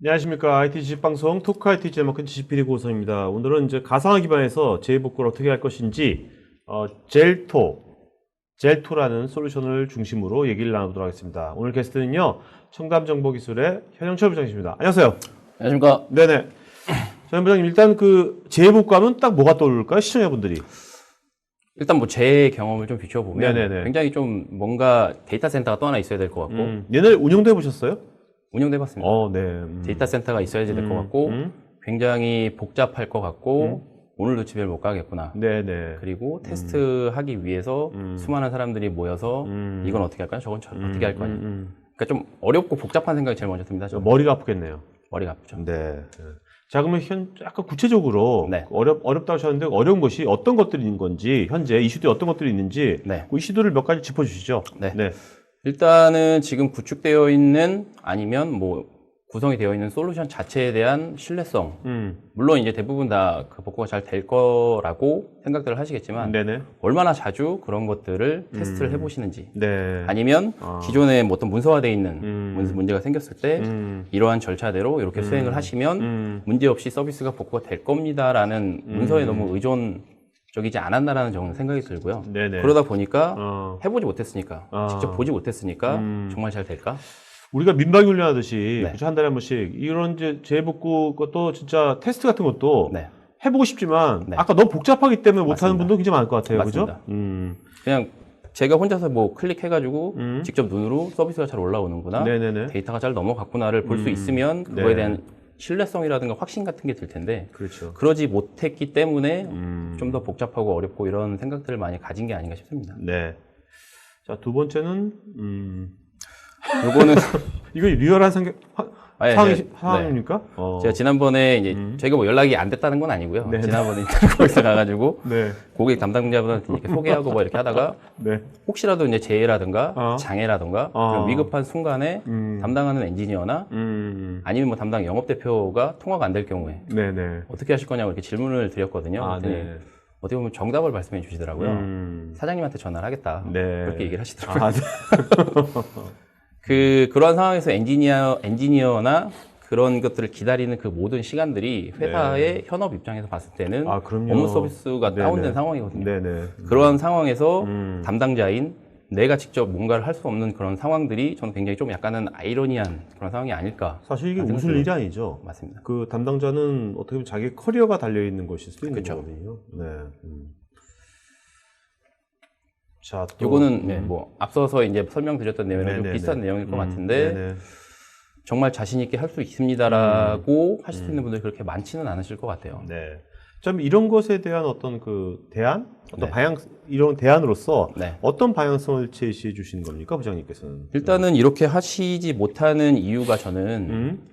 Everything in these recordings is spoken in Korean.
안녕하십니까. IT 지식방송 토크 IT 제목은 지식PD 고성입니다. 오늘은 이제 가상화 기반에서 재해복구를 어떻게 할 것인지, 젤토라는 솔루션을 중심으로 얘기를 나누도록 하겠습니다. 오늘 게스트는요, 청담정보기술의 현영철 부장님입니다. 안녕하세요. 안녕하십니까. 네네. 현 부장님, 일단 그 재해복구하면 딱 뭐가 떠오를까요? 시청자분들이. 일단 뭐 제 경험을 좀 비춰보면 네네네. 굉장히 좀 뭔가 데이터 센터가 또 하나 있어야 될 것 같고 옛날에 운영도 해보셨어요? 운영도 해봤습니다. 네. 데이터 센터가 있어야지 될 것 같고 굉장히 복잡할 것 같고 오늘도 집에 못 가겠구나. 네네. 그리고 테스트하기 위해서 수많은 사람들이 모여서 이건 어떻게 할 거냐 저건 어떻게 할 거냐. 그러니까 좀 어렵고 복잡한 생각이 제일 먼저 듭니다. 저는. 머리가 아프겠네요. 머리가 아프죠. 네. 자, 그러면 약간 구체적으로 네. 어렵다고 하셨는데 어려운 것이 어떤 것들이 있는 건지, 현재 이슈들이 어떤 것들이 있는지, 네. 그 이슈들을 몇 가지 짚어주시죠. 네. 네. 일단은 지금 구축되어 있는 아니면 뭐 구성이 되어 있는 솔루션 자체에 대한 신뢰성. 물론 이제 대부분 다 그 복구가 잘 될 거라고 생각들을 하시겠지만 네네. 얼마나 자주 그런 것들을 테스트를 해보시는지 네. 아니면 기존에 뭐 어떤 문서화되어 있는 문제가 생겼을 때 이러한 절차대로 이렇게 수행을 하시면 문제없이 서비스가 복구가 될 겁니다라는 문서에 너무 의존적이지 않았나라는 정도 생각이 들고요. 네네. 그러다 보니까 해보지 못했으니까 직접 보지 못했으니까 정말 잘 될까? 우리가 민방위 훈련하듯이 네. 그쵸? 한 달에 한 번씩 이런 이제 재해복구 것도 진짜 테스트 같은 것도 네. 해보고 싶지만 네. 아까 너무 복잡하기 때문에 못하는 맞습니다. 분도 굉장히 많을 것 같아요. 맞습니다. 그죠? 그냥 제가 혼자서 뭐 클릭해가지고 직접 눈으로 서비스가 잘 올라오는구나, 네네네. 데이터가 잘 넘어갔구나를 볼 수 있으면 그거에 네. 대한 신뢰성이라든가 확신 같은 게 들 텐데 그렇죠. 그러지 못했기 때문에 좀 더 복잡하고 어렵고 이런 생각들을 많이 가진 게 아닌가 싶습니다. 네. 자, 두 번째는, 요거는 이거 리얼한 네. 상황입니까? 제가 지난번에 이제 저희가 뭐 연락이 안 됐다는 건 아니고요. 네. 지난번에 인터넷 거기서 가가지고 네. 고객 담당자분한테 이렇게 소개하고 뭐 이렇게 하다가 네. 혹시라도 이제 재해라든가 장애라든가 그런 위급한 순간에 담당하는 엔지니어나 아니면 뭐 담당 영업대표가 통화가 안 될 경우에 네네. 어떻게 하실 거냐고 이렇게 질문을 드렸거든요. 그랬더니 네. 어떻게 보면 정답을 말씀해 주시더라고요. 사장님한테 전화를 하겠다. 네. 그렇게 얘기를 하시더라고요. 아, 네. 그러한 상황에서 엔지니어나 그런 것들을 기다리는 그 모든 시간들이 회사의 현업 입장에서 봤을 때는 그럼요. 업무 서비스가 네네. 다운된 상황이거든요. 네네. 그러한 상황에서 담당자인 내가 직접 뭔가를 할 수 없는 그런 상황들이 저는 굉장히 좀 약간은 아이러니한 그런 상황이 아닐까. 사실 이게 웃을 일이 아니죠. 맞습니다. 그 담당자는 어떻게 보면 자기 커리어가 달려있는 것일 수도 있는 그쵸. 거거든요. 네. 자, 또. 요거는 네, 뭐 앞서서 이제 설명드렸던 내용이랑 좀 네네네. 비슷한 내용일 것 같은데 네네. 정말 자신 있게 할 수 있습니다라고 하실 수 있는 분들이 그렇게 많지는 않으실 것 같아요. 네. 좀 이런 것에 대한 어떤 그 대안? 어떤 네. 방향, 이런 대안으로서 네. 어떤 방향성을 제시해 주시는 겁니까, 부장님께서는? 일단은 이렇게 하시지 못하는 이유가 저는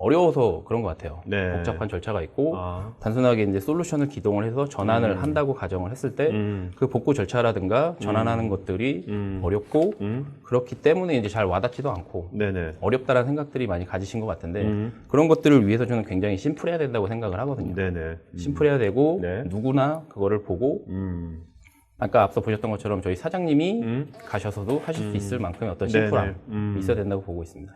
어려워서 그런 것 같아요. 네. 복잡한 절차가 있고 아. 단순하게 이제 솔루션을 기동을 해서 전환을 한다고 가정을 했을 때 그 복구 절차라든가 전환하는 것들이 어렵고 그렇기 때문에 이제 잘 와닿지도 않고 네네. 어렵다라는 생각들이 많이 가지신 것 같은데 그런 것들을 위해서 저는 굉장히 심플해야 된다고 생각을 하거든요. 네네. 심플해야 되고 네. 누구나 그거를 보고 아까 앞서 보셨던 것처럼 저희 사장님이 가셔서도 하실 수 있을 만큼의 어떤 심플함이 있어야 된다고 보고 있습니다.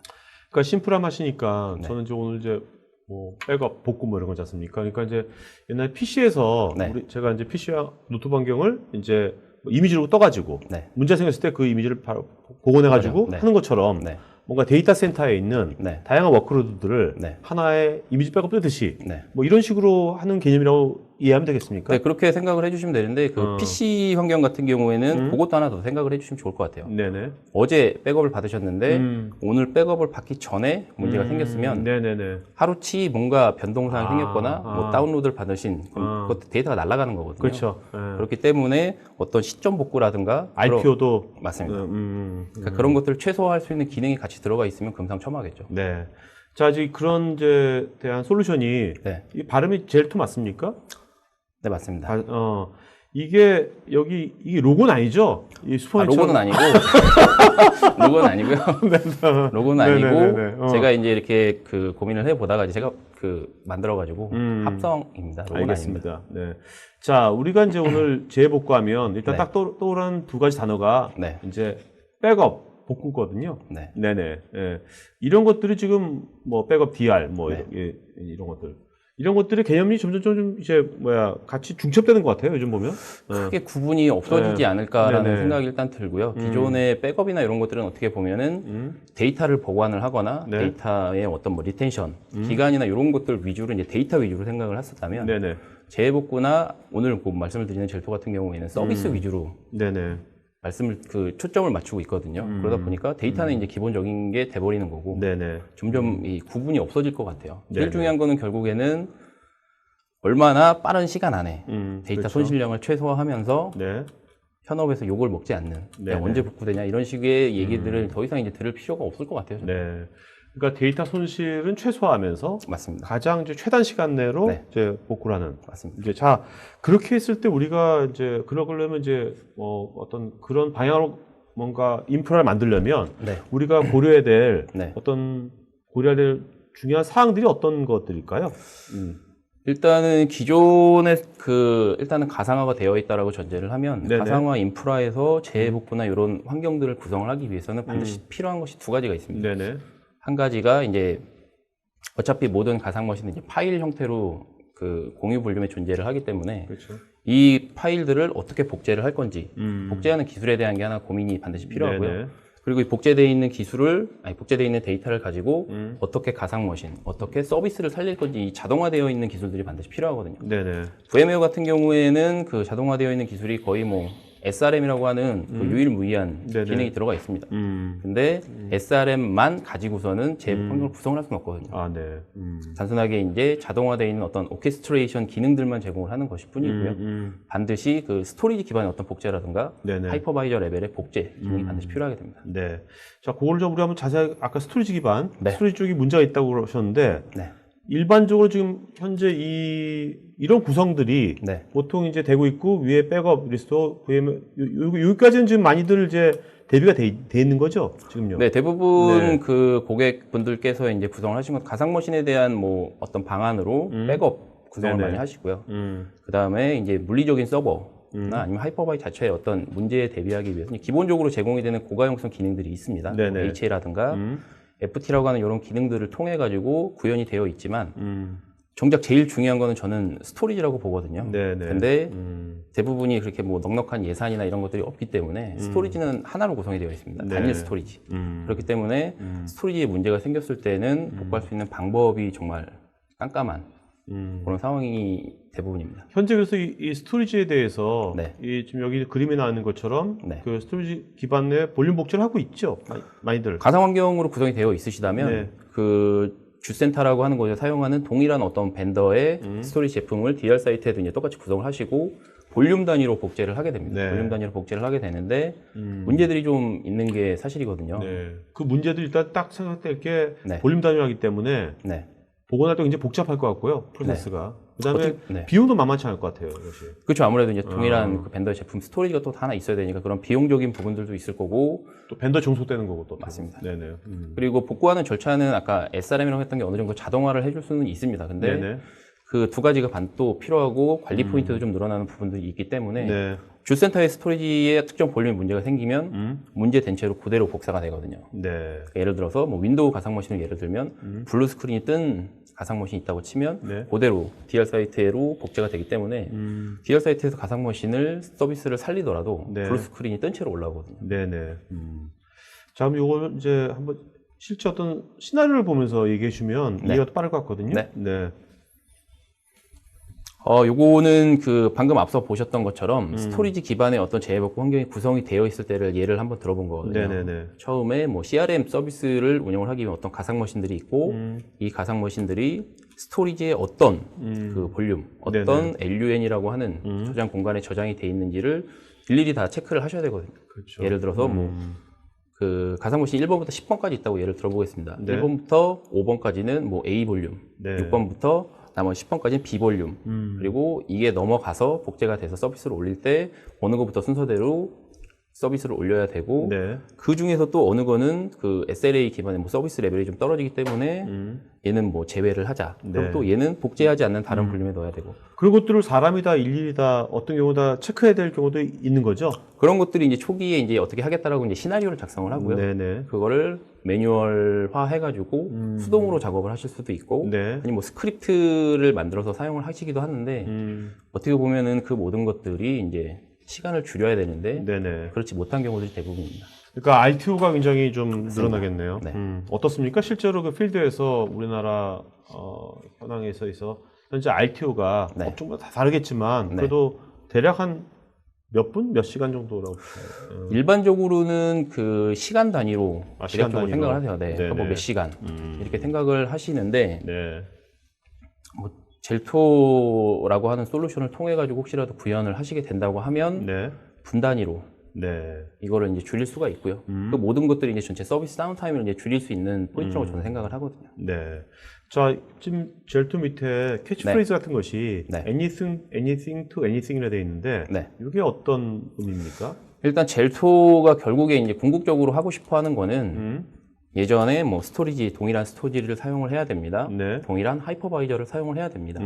그러니까 심플함 하시니까 네. 저는 이제 오늘 이제 뭐 백업, 복구 뭐 이런 거지 않습니까? 그러니까 이제 옛날 PC에서 네. 제가 이제 PC와 노트북 환경을 이제 뭐 이미지로 떠가지고 네. 문제 생겼을 때 그 이미지를 바로 복원해가지고 네. 하는 것처럼 네. 뭔가 데이터 센터에 있는 네. 다양한 워크로드들을 네. 하나의 이미지 백업 뜨듯이 네. 뭐 이런 식으로 하는 개념이라고 이해하면 되겠습니까? 네, 그렇게 생각을 해주시면 되는데 그 PC 환경 같은 경우에는 그것도 하나 더 생각을 해주시면 좋을 것 같아요. 네네. 어제 백업을 받으셨는데 오늘 백업을 받기 전에 문제가 생겼으면 네네네. 하루치 뭔가 변동사항이 생겼거나 뭐 다운로드를 받으신 그럼 그것도 데이터가 날아가는 거거든요. 그렇죠. 예. 그렇기 때문에 어떤 시점 복구라든가 IPO도 맞습니다. 그러니까 그런 것들을 최소화할 수 있는 기능이 같이 들어가 있으면 금상첨화겠죠. 네. 자, 이제 그런 이제 대한 솔루션이 네. 이 발음이 젤토 맞습니까? 네, 맞습니다. 이게 이게 로고는 아니죠? 이 로고는 아니고 로고는 아니고요. 로고는 아니고 네네네네. 제가 이제 이렇게 그 고민을 해보다가 이제 제가 그 만들어가지고 합성입니다. 로고는 아닙니다. 알겠습니다. 네. 자, 우리가 이제 오늘 재해복구하면 일단 네. 딱 떠오르는 두 가지 단어가 네. 이제 백업 복구거든요. 네. 네네. 예. 이런 것들이 지금 뭐 백업 DR 뭐 네. 이런 것들. 이런 것들의 개념이 점점 좀 이제 같이 중첩되는 것 같아요. 요즘 보면. 크게 구분이 없어지지 네. 않을까라는 네네. 생각이 일단 들고요. 기존의 백업이나 이런 것들은 어떻게 보면은 데이터를 보관을 하거나 네. 데이터의 어떤 뭐 리텐션, 기간이나 이런 것들 위주로 이제 데이터 위주로 생각을 했었다면 네네. 재해복구나 오늘 그 말씀을 드리는 젤토 같은 경우에는 서비스 위주로 네네. 말씀을 초점을 맞추고 있거든요. 그러다 보니까 데이터는 이제 기본적인 게 돼버리는 거고 네네. 점점 이 구분이 없어질 것 같아요. 제일 네네. 중요한 거는 결국에는 얼마나 빠른 시간 안에 데이터 그렇죠. 손실량을 최소화하면서 네. 현업에서 욕을 먹지 않는 네네. 언제 복구되냐 이런 식의 얘기들을 더 이상 이제 들을 필요가 없을 것 같아요. 저는. 네. 그러니까 데이터 손실은 최소화하면서 맞습니다. 가장 이제 최단 시간 내로 네. 이제 복구를 하는. 맞습니다. 이제 자 그렇게 했을 때 우리가 이제 그러려면 이제 어떤 그런 방향으로 뭔가 인프라를 만들려면 네. 우리가 고려해야 될 네. 어떤 고려해야 될 중요한 사항들이 어떤 것들일까요? 일단은 기존에 일단은 가상화가 되어 있다라고 전제를 하면 네네. 가상화 인프라에서 재해복구나 이런 환경들을 구성을 하기 위해서는 반드시 필요한 것이 두 가지가 있습니다. 네네. 한 가지가 이제 어차피 모든 가상머신은 이제 파일 형태로 공유 볼륨에 존재를 하기 때문에 그렇죠. 이 파일들을 어떻게 복제를 할 건지 복제하는 기술에 대한 게 하나 고민이 반드시 필요하고요. 네네. 그리고 이 복제되어 있는 복제되어 있는 데이터를 가지고 어떻게 가상머신, 어떻게 서비스를 살릴 건지 이 자동화되어 있는 기술들이 반드시 필요하거든요. 네네. VM웨어 같은 경우에는 그 자동화되어 있는 기술이 거의 뭐 SRM이라고 하는 그 유일무이한 네네. 기능이 들어가 있습니다. 근데 SRM만 가지고서는 제 환경을 구성을 할 수는 없거든요. 아, 네. 단순하게 이제 자동화되어 있는 어떤 오케스트레이션 기능들만 제공을 하는 것일 뿐이고요. 반드시 그 스토리지 기반의 어떤 복제라든가 네네. 하이퍼바이저 레벨의 복제 기능이 반드시 필요하게 됩니다. 네. 자, 그걸 좀 우리 한번 자세하게 아까 스토리지 기반, 네. 스토리지 쪽이 문제가 있다고 그러셨는데 네. 일반적으로 지금 현재 이런 구성들이 네. 보통 이제 되고 있고 위에 백업 리스토, VM 여기까지는 지금 많이들 이제 대비가 돼 있는 거죠, 지금요. 네, 대부분 네. 그 고객분들께서 이제 구성을 하신 것 가상머신에 대한 뭐 어떤 방안으로 백업 구성을 네네. 많이 하시고요. 그 다음에 이제 물리적인 서버나 아니면 하이퍼바이 자체의 어떤 문제에 대비하기 위해서 기본적으로 제공이 되는 고가용성 기능들이 있습니다. 네네. HA라든가 FT라고 하는 이런 기능들을 통해 가지고 구현이 되어 있지만 정작 제일 중요한 거는 저는 스토리지라고 보거든요. 네네. 근데 대부분이 그렇게 뭐 넉넉한 예산이나 이런 것들이 없기 때문에 스토리지는 하나로 구성이 되어 있습니다. 네. 단일 스토리지. 그렇기 때문에 스토리지에 문제가 생겼을 때는 복구할 수 있는 방법이 정말 깜깜한 그런 상황이 대부분입니다. 현재 그래서 이 스토리지에 대해서 네. 이 지금 여기 그림에 나오는 것처럼 네. 그 스토리지 기반의 볼륨 복제를 하고 있죠, 많이들. 가상 환경으로 구성이 되어 있으시다면 네. 그 주센터라고 하는 곳에 사용하는 동일한 어떤 벤더의 스토리지 제품을 DR 사이트에도 이제 똑같이 구성을 하시고 볼륨 단위로 복제를 하게 됩니다. 네. 볼륨 단위로 복제를 하게 되는데 문제들이 좀 있는 게 사실이거든요. 네. 그 문제도 일단 딱 생각될 게 네. 볼륨 단위하기 때문에 네. 복원할 때 굉장히 복잡할 것 같고요, 프로세스가. 그다음에 어떻게- 네. 비용도 만만치 않을 것 같아요, 이것이. 그렇죠. 아무래도 이제 동일한 그 벤더의 제품 스토리지가 또 하나 있어야 되니까 그런 비용적인 부분들도 있을 거고 또 벤더 종속되는 거고 또. 맞습니다. 네네. 그리고 복구하는 절차는 아까 SRM이라고 했던 게 어느 정도 자동화를 해줄 수는 있습니다. 근데 네네. 그 두 가지가 또 필요하고 관리 포인트도 좀 늘어나는 부분들이 있기 때문에 네. 주센터의 스토리지에 특정 볼륨 문제가 생기면 문제된 채로 그대로 복사가 되거든요. 네. 그러니까 예를 들어서 뭐 윈도우 가상머신을 예를 들면 블루 스크린이 뜬 가상머신이 있다고 치면 네. 그대로 DR 사이트로 복제가 되기 때문에 DR 사이트에서 가상머신을 서비스를 살리더라도 네. 블루 스크린이 뜬 채로 올라오거든요. 네네. 자, 그럼 요걸 이제 한번 실제 어떤 시나리오를 보면서 얘기해 주면 네. 이해가 더 빠를 것 같거든요. 네. 네. 요거는 방금 앞서 보셨던 것처럼 스토리지 기반의 어떤 재해복구 환경이 구성이 되어 있을 때를 예를 한번 들어본 거거든요. 네네네. 처음에 뭐 CRM 서비스를 운영을 하기 위해 어떤 가상머신들이 있고 이 가상머신들이 스토리지의 어떤 그 볼륨, 어떤 네네. LUN이라고 하는 저장 공간에 저장이 돼 있는지를 일일이 다 체크를 하셔야 되거든요. 그렇죠. 예를 들어서 그 가상머신 1번부터 10번까지 있다고 예를 들어보겠습니다. 네. 1번부터 5번까지는 뭐 A 볼륨, 네. 6번부터 나머지 10번까지는 B 볼륨, 그리고 이게 넘어가서 복제가 돼서 서비스를 올릴 때 어느 것부터 순서대로 서비스를 올려야 되고 네. 그 중에서 또 어느 거는 그 SLA 기반의 뭐 서비스 레벨이 좀 떨어지기 때문에 얘는 뭐 제외를 하자. 네. 그럼 또 얘는 복제하지 않는 다른 볼륨에 넣어야 되고 그런 것들을 사람이 다 일일이 다 어떤 경우 다 체크해야 될 경우도 있는 거죠. 그런 것들이 이제 초기에 이제 어떻게 하겠다라고 이제 시나리오를 작성을 하고요. 네네. 그거를 매뉴얼화 해가지고 수동으로 작업을 하실 수도 있고 네. 아니 뭐 스크립트를 만들어서 사용을 하시기도 하는데 어떻게 보면은 그 모든 것들이 이제 시간을 줄여야 되는데 네네. 그렇지 못한 경우들이 대부분입니다. 그러니까 RTO가 굉장히 좀 늘어나겠네요. 네. 어떻습니까? 실제로 그 필드에서 우리나라 현황에서 현재 RTO가 네. 업종마다 다 다르겠지만 네. 그래도 대략 한 몇 분? 몇 시간 정도라고 볼까요? 일반적으로는 그 시간 단위로 시간 대략적으로 단위로. 생각을 하세요. 네. 네네. 뭐 몇 시간 이렇게 생각을 하시는데 네. 뭐 젤토라고 하는 솔루션을 통해 가지고 혹시라도 구현을 하시게 된다고 하면 네. 분 단위로 네. 이거를 이제 줄일 수가 있고요. 그 모든 것들이 이제 전체 서비스 다운타임을 이제 줄일 수 있는 포인트라고 저는 생각을 하거든요. 네. 자, 지금 젤토 밑에 캐치프레이즈 같은 것이 네. anything to anything이라 되어 있는데 네. 이게 어떤 의미입니까? 일단 젤토가 결국에 이제 궁극적으로 하고 싶어 하는 거는 예전에 뭐 스토리지, 동일한 스토리지를 사용을 해야 됩니다. 네. 동일한 하이퍼바이저를 사용을 해야 됩니다.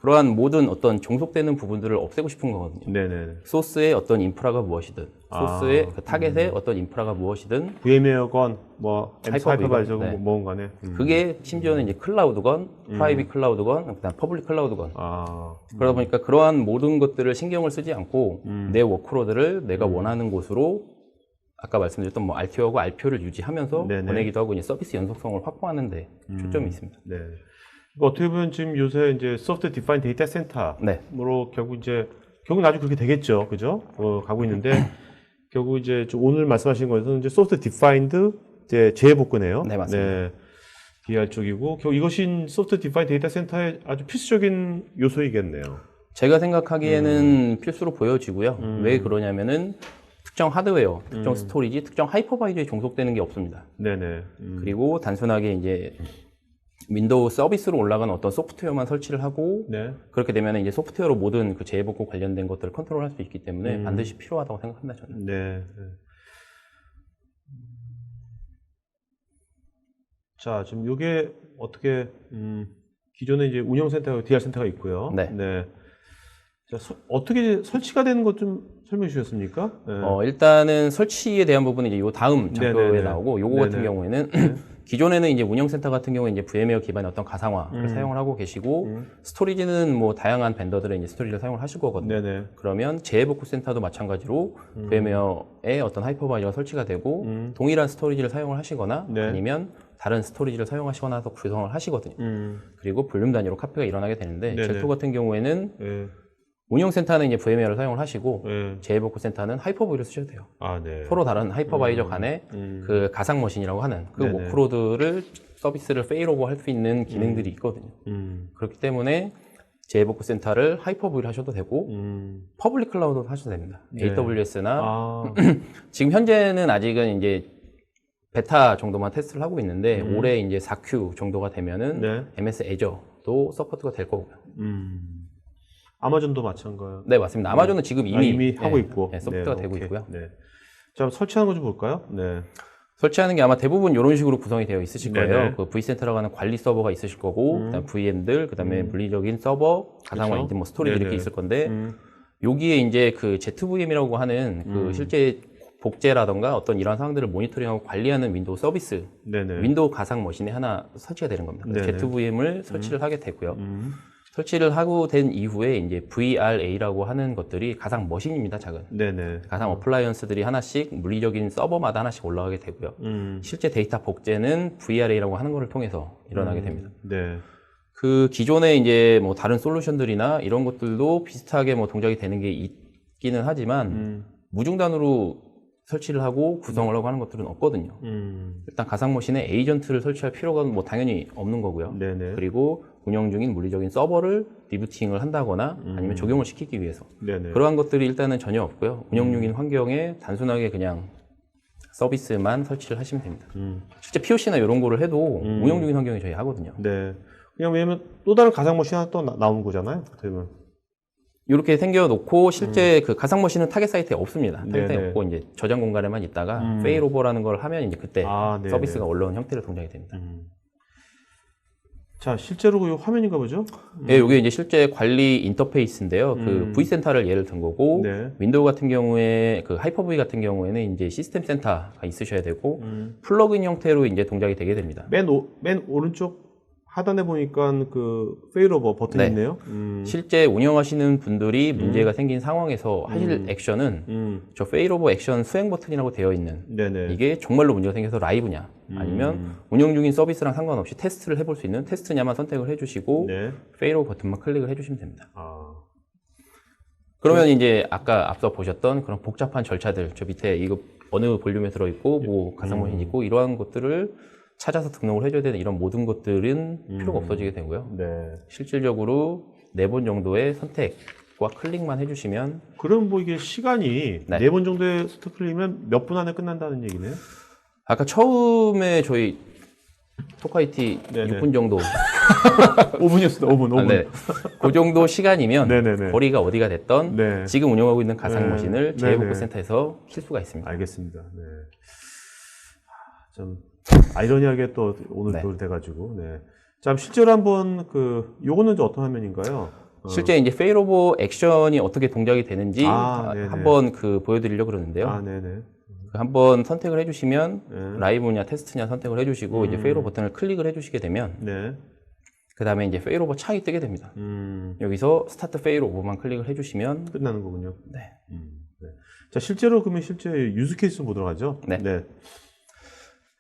그러한 모든 어떤 종속되는 부분들을 없애고 싶은 거거든요. 네네. 소스의 어떤 인프라가 무엇이든, 소스의 그 타겟의 어떤 인프라가 무엇이든, VM웨어건 뭐 하이퍼바이저건 네. 뭐건 간에. 그게 심지어는 이제 클라우드건, 프라이빗 클라우드건, 그다음 퍼블릭 클라우드건. 그러다 보니까 그러한 모든 것들을 신경을 쓰지 않고 내 워크로드를 내가 원하는 곳으로 아까 말씀드렸던 뭐 RTO하고 RPO를 유지하면서 네네. 보내기도 하고 이제 서비스 연속성을 확보하는 데 초점이 있습니다. 네. 어떻게 보면 지금 요새 이제 소프트 디파인 데이터 센터로 네. 결국 나중에 그렇게 되겠죠. 그죠? 가고 있는데 결국 이제 오늘 말씀하신 거에서는 이제 소프트 디파인드 이제 재해복구네요. 네, 맞습니다. 네. DR 쪽이고 결국 이것이 소프트 디파인 데이터 센터의 아주 필수적인 요소이겠네요. 제가 생각하기에는 필수로 보여지고요. 왜 그러냐면은 특정 하드웨어, 특정 스토리지, 특정 하이퍼바이저에 종속되는 게 없습니다. 네네. 그리고 단순하게 이제 윈도우 서비스로 올라가는 어떤 소프트웨어만 설치를 하고 네. 그렇게 되면 이제 소프트웨어로 모든 그 재해복구 관련된 것들을 컨트롤할 수 있기 때문에 반드시 필요하다고 생각합니다. 저는. 네. 자, 지금 이게 어떻게 기존에 이제 운영센터, DR 센터가 있고요. 네. 자, 어떻게 설치가 되는 것 좀 설명해 주셨습니까? 네. 일단은 설치에 대한 부분은 이제 요 다음 장표에 네네네. 나오고 요거 같은 경우에는 기존에는 이제 운영센터 같은 경우에 이제 VM웨어 기반의 어떤 가상화를 사용을 하고 계시고 스토리지는 뭐 다양한 벤더들의 이제 스토리지를 사용을 하실 거거든요. 네네. 그러면 재해복구 센터도 마찬가지로 VM웨어의 어떤 하이퍼바이저가 설치가 되고 동일한 스토리지를 사용을 하시거나 네. 아니면 다른 스토리지를 사용하시거나 해서 구성을 하시거든요. 그리고 볼륨 단위로 카피가 일어나게 되는데 네네. 젤토 같은 경우에는 네. 운영센터는 이제 VM웨어를 사용을 하시고 네. 재해복구 센터는 하이퍼바이저를 쓰셔도 돼요. 네. 서로 다른 하이퍼바이저 간의 그 가상 머신이라고 하는 그 네네. 워크로드를 서비스를 페이로버 할 수 있는 기능들이 있거든요. 그렇기 때문에 재해복구 센터를 하이퍼브를 하셔도 되고 퍼블릭 클라우드도 하셔도 됩니다. 네. AWS나 지금 현재는 아직은 이제 베타 정도만 테스트를 하고 있는데 올해 이제 4Q 정도가 되면은 네. MS 애저도 서포트가 될 거고요. 아마존도 마찬가지인가요? 네, 맞습니다. 아마존은 지금 이미 하고 있고. 서포트가 되고 오케이. 있고요. 네. 자, 설치하는 거 좀 볼까요? 네. 설치하는 게 아마 대부분 이런 식으로 구성이 되어 있으실 거예요. 네네. 그 V센터라고 하는 관리 서버가 있으실 거고, 그다음 VM들, 그다음에 물리적인 서버, 가상화, 그쵸? 뭐 스토리지 네네. 이렇게 있을 건데, 여기에 이제 그 ZVM이라고 하는 그 실제 복제라던가 어떤 이런 상황들을 모니터링하고 관리하는 윈도우 서비스, 네네. 윈도우 가상 머신이 하나 설치가 되는 겁니다. 그래서 네네. ZVM을 설치를 하게 되고요. 설치를 하고 된 이후에 이제 VRA라고 하는 것들이 가상 머신입니다, 작은. 네네. 가상 어플라이언스들이 하나씩 물리적인 서버마다 하나씩 올라가게 되고요. 실제 데이터 복제는 VRA라고 하는 것을 통해서 일어나게 됩니다. 네. 그 기존에 이제 뭐 다른 솔루션들이나 이런 것들도 비슷하게 뭐 동작이 되는 게 있기는 하지만 무중단으로 설치를 하고 구성을 하고 하는 것들은 없거든요. 일단 가상 머신에 에이전트를 설치할 필요가 뭐 당연히 없는 거고요. 네네. 그리고 운영 중인 물리적인 서버를 리부팅을 한다거나 아니면 적용을 시키기 위해서 네네. 그러한 것들이 일단은 전혀 없고요. 운영 중인 환경에 단순하게 그냥 서비스만 설치를 하시면 됩니다. 실제 POC나 이런 거를 해도 운영 중인 환경에 저희 하거든요. 네. 그냥 왜냐면 또 다른 가상 머신 하나 또 나오는 거잖아요. 어떻게 보면. 이렇게 생겨놓고 실제 그 가상 머신은 타겟 사이트에 없습니다. 타겟 사이트에 네네. 없고 이제 저장 공간에만 있다가 페일오버라는 걸 하면 이제 그때 네네. 서비스가 올라온 형태로 동작이 됩니다. 자, 실제로 이 화면인가 보죠? 네, 이게 이제 실제 관리 인터페이스인데요. 그 V센터를 예를 든 거고, 네. 윈도우 같은 경우에, 그 하이퍼V 같은 경우에는 이제 시스템 센터가 있으셔야 되고, 플러그인 형태로 이제 동작이 되게 됩니다. 맨 오른쪽 하단에 보니까 그 페일오버 버튼이 네. 있네요. 실제 운영하시는 분들이 문제가 생긴 상황에서 하실 액션은 저 페일오버 액션 수행 버튼이라고 되어 있는 네네. 이게 정말로 문제가 생겨서 라이브냐 아니면 운영 중인 서비스랑 상관없이 테스트를 해볼 수 있는 테스트냐만 선택을 해주시고 네. 페일오버 버튼만 클릭을 해주시면 됩니다. 아. 그러면 이제 아까 앞서 보셨던 그런 복잡한 절차들 저 밑에 이거 어느 볼륨에 들어있고 뭐 가상머신이 있고 이러한 것들을 찾아서 등록을 해줘야 되는 이런 모든 것들은 필요가 없어지게 되고요. 네. 실질적으로 4번 정도의 선택과 클릭만 해주시면 그럼 뭐 이게 시간이 네. 4번 정도의 스톱 클릭이면 몇 분 안에 끝난다는 얘기네요? 아까 처음에 저희 톡화이티 네네. 6분 정도 5분이었습니다. 5분. 아, 네. 그 정도 시간이면 네네네. 거리가 어디가 됐던 네. 지금 운영하고 있는 가상 네. 머신을 네네. 재해복구센터에서 킬 수가 있습니다. 알겠습니다. 네. 좀 아이러니하게 또 오늘 네. 또 돼가지고. 네. 자, 실제로 한번 요거는 이제 어떤 화면인가요? 실제 이제 페일오버 액션이 어떻게 동작이 되는지 네네. 한번 보여드리려고 그러는데요. 아, 네네. 한번 선택을 해주시면 네. 라이브냐 테스트냐 선택을 해주시고 이제 페일오버 버튼을 클릭을 해주시게 되면 네. 그 다음에 이제 페일오버 창이 뜨게 됩니다. 여기서 스타트 페일오버만 클릭을 해주시면 끝나는 거군요. 네. 네. 자, 실제로 그러면 실제 유즈 케이스 보도록 하죠. 네. 네.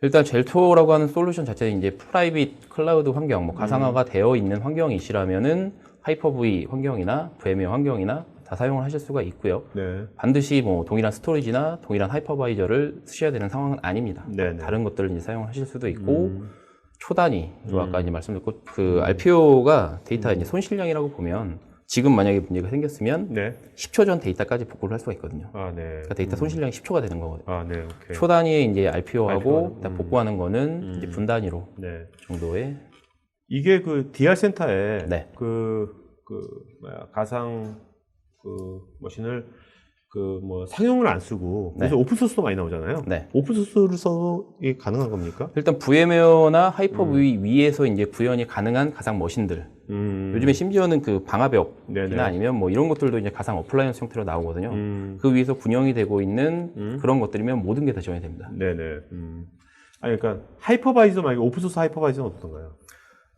일단 젤토라고 하는 솔루션 자체는 이제 프라이빗 클라우드 환경, 뭐 가상화가 되어 있는 환경이시라면은 하이퍼V 환경이나 VMware 환경이나 다 사용을 하실 수가 있고요. 네. 반드시 뭐 동일한 스토리지나 동일한 하이퍼바이저를 쓰셔야 되는 상황은 아닙니다. 네네. 다른 것들을 이제 사용하실 수도 있고 초단위로 아까 이제 말씀드렸고 그 RPO가 데이터 이제 손실량이라고 보면 지금 만약에 문제가 생겼으면 네. 10초 전 데이터까지 복구를 할 수가 있거든요. 아, 네. 그러니까 데이터 손실량이 10초가 되는 거거든요. 아, 네. 오케이. 초 단위의 이제 RPO하고 RPO. 복구하는 거는 이제 분 단위로 네. 정도의 이게 그 DR 센터에 네. 가상 머신을 상용을 안 쓰고 네. 그래서 오픈 소스도 많이 나오잖아요. 네. 오픈 소스를 써도 이게 가능한 겁니까? 일단 VMware나 하이퍼V 위에서 이제 구현이 가능한 가상 머신들. 요즘에 심지어는 그 방화벽이나 네네. 아니면 뭐 이런 것들도 이제 가상 어플라이언스 형태로 나오거든요. 그 위에서 군영이 되고 있는 그런 것들이면 모든 게 다 지원이 됩니다. 네네. 아니, 그러니까 하이퍼바이저 말고 오픈 소스 하이퍼바이저는 어떤가요?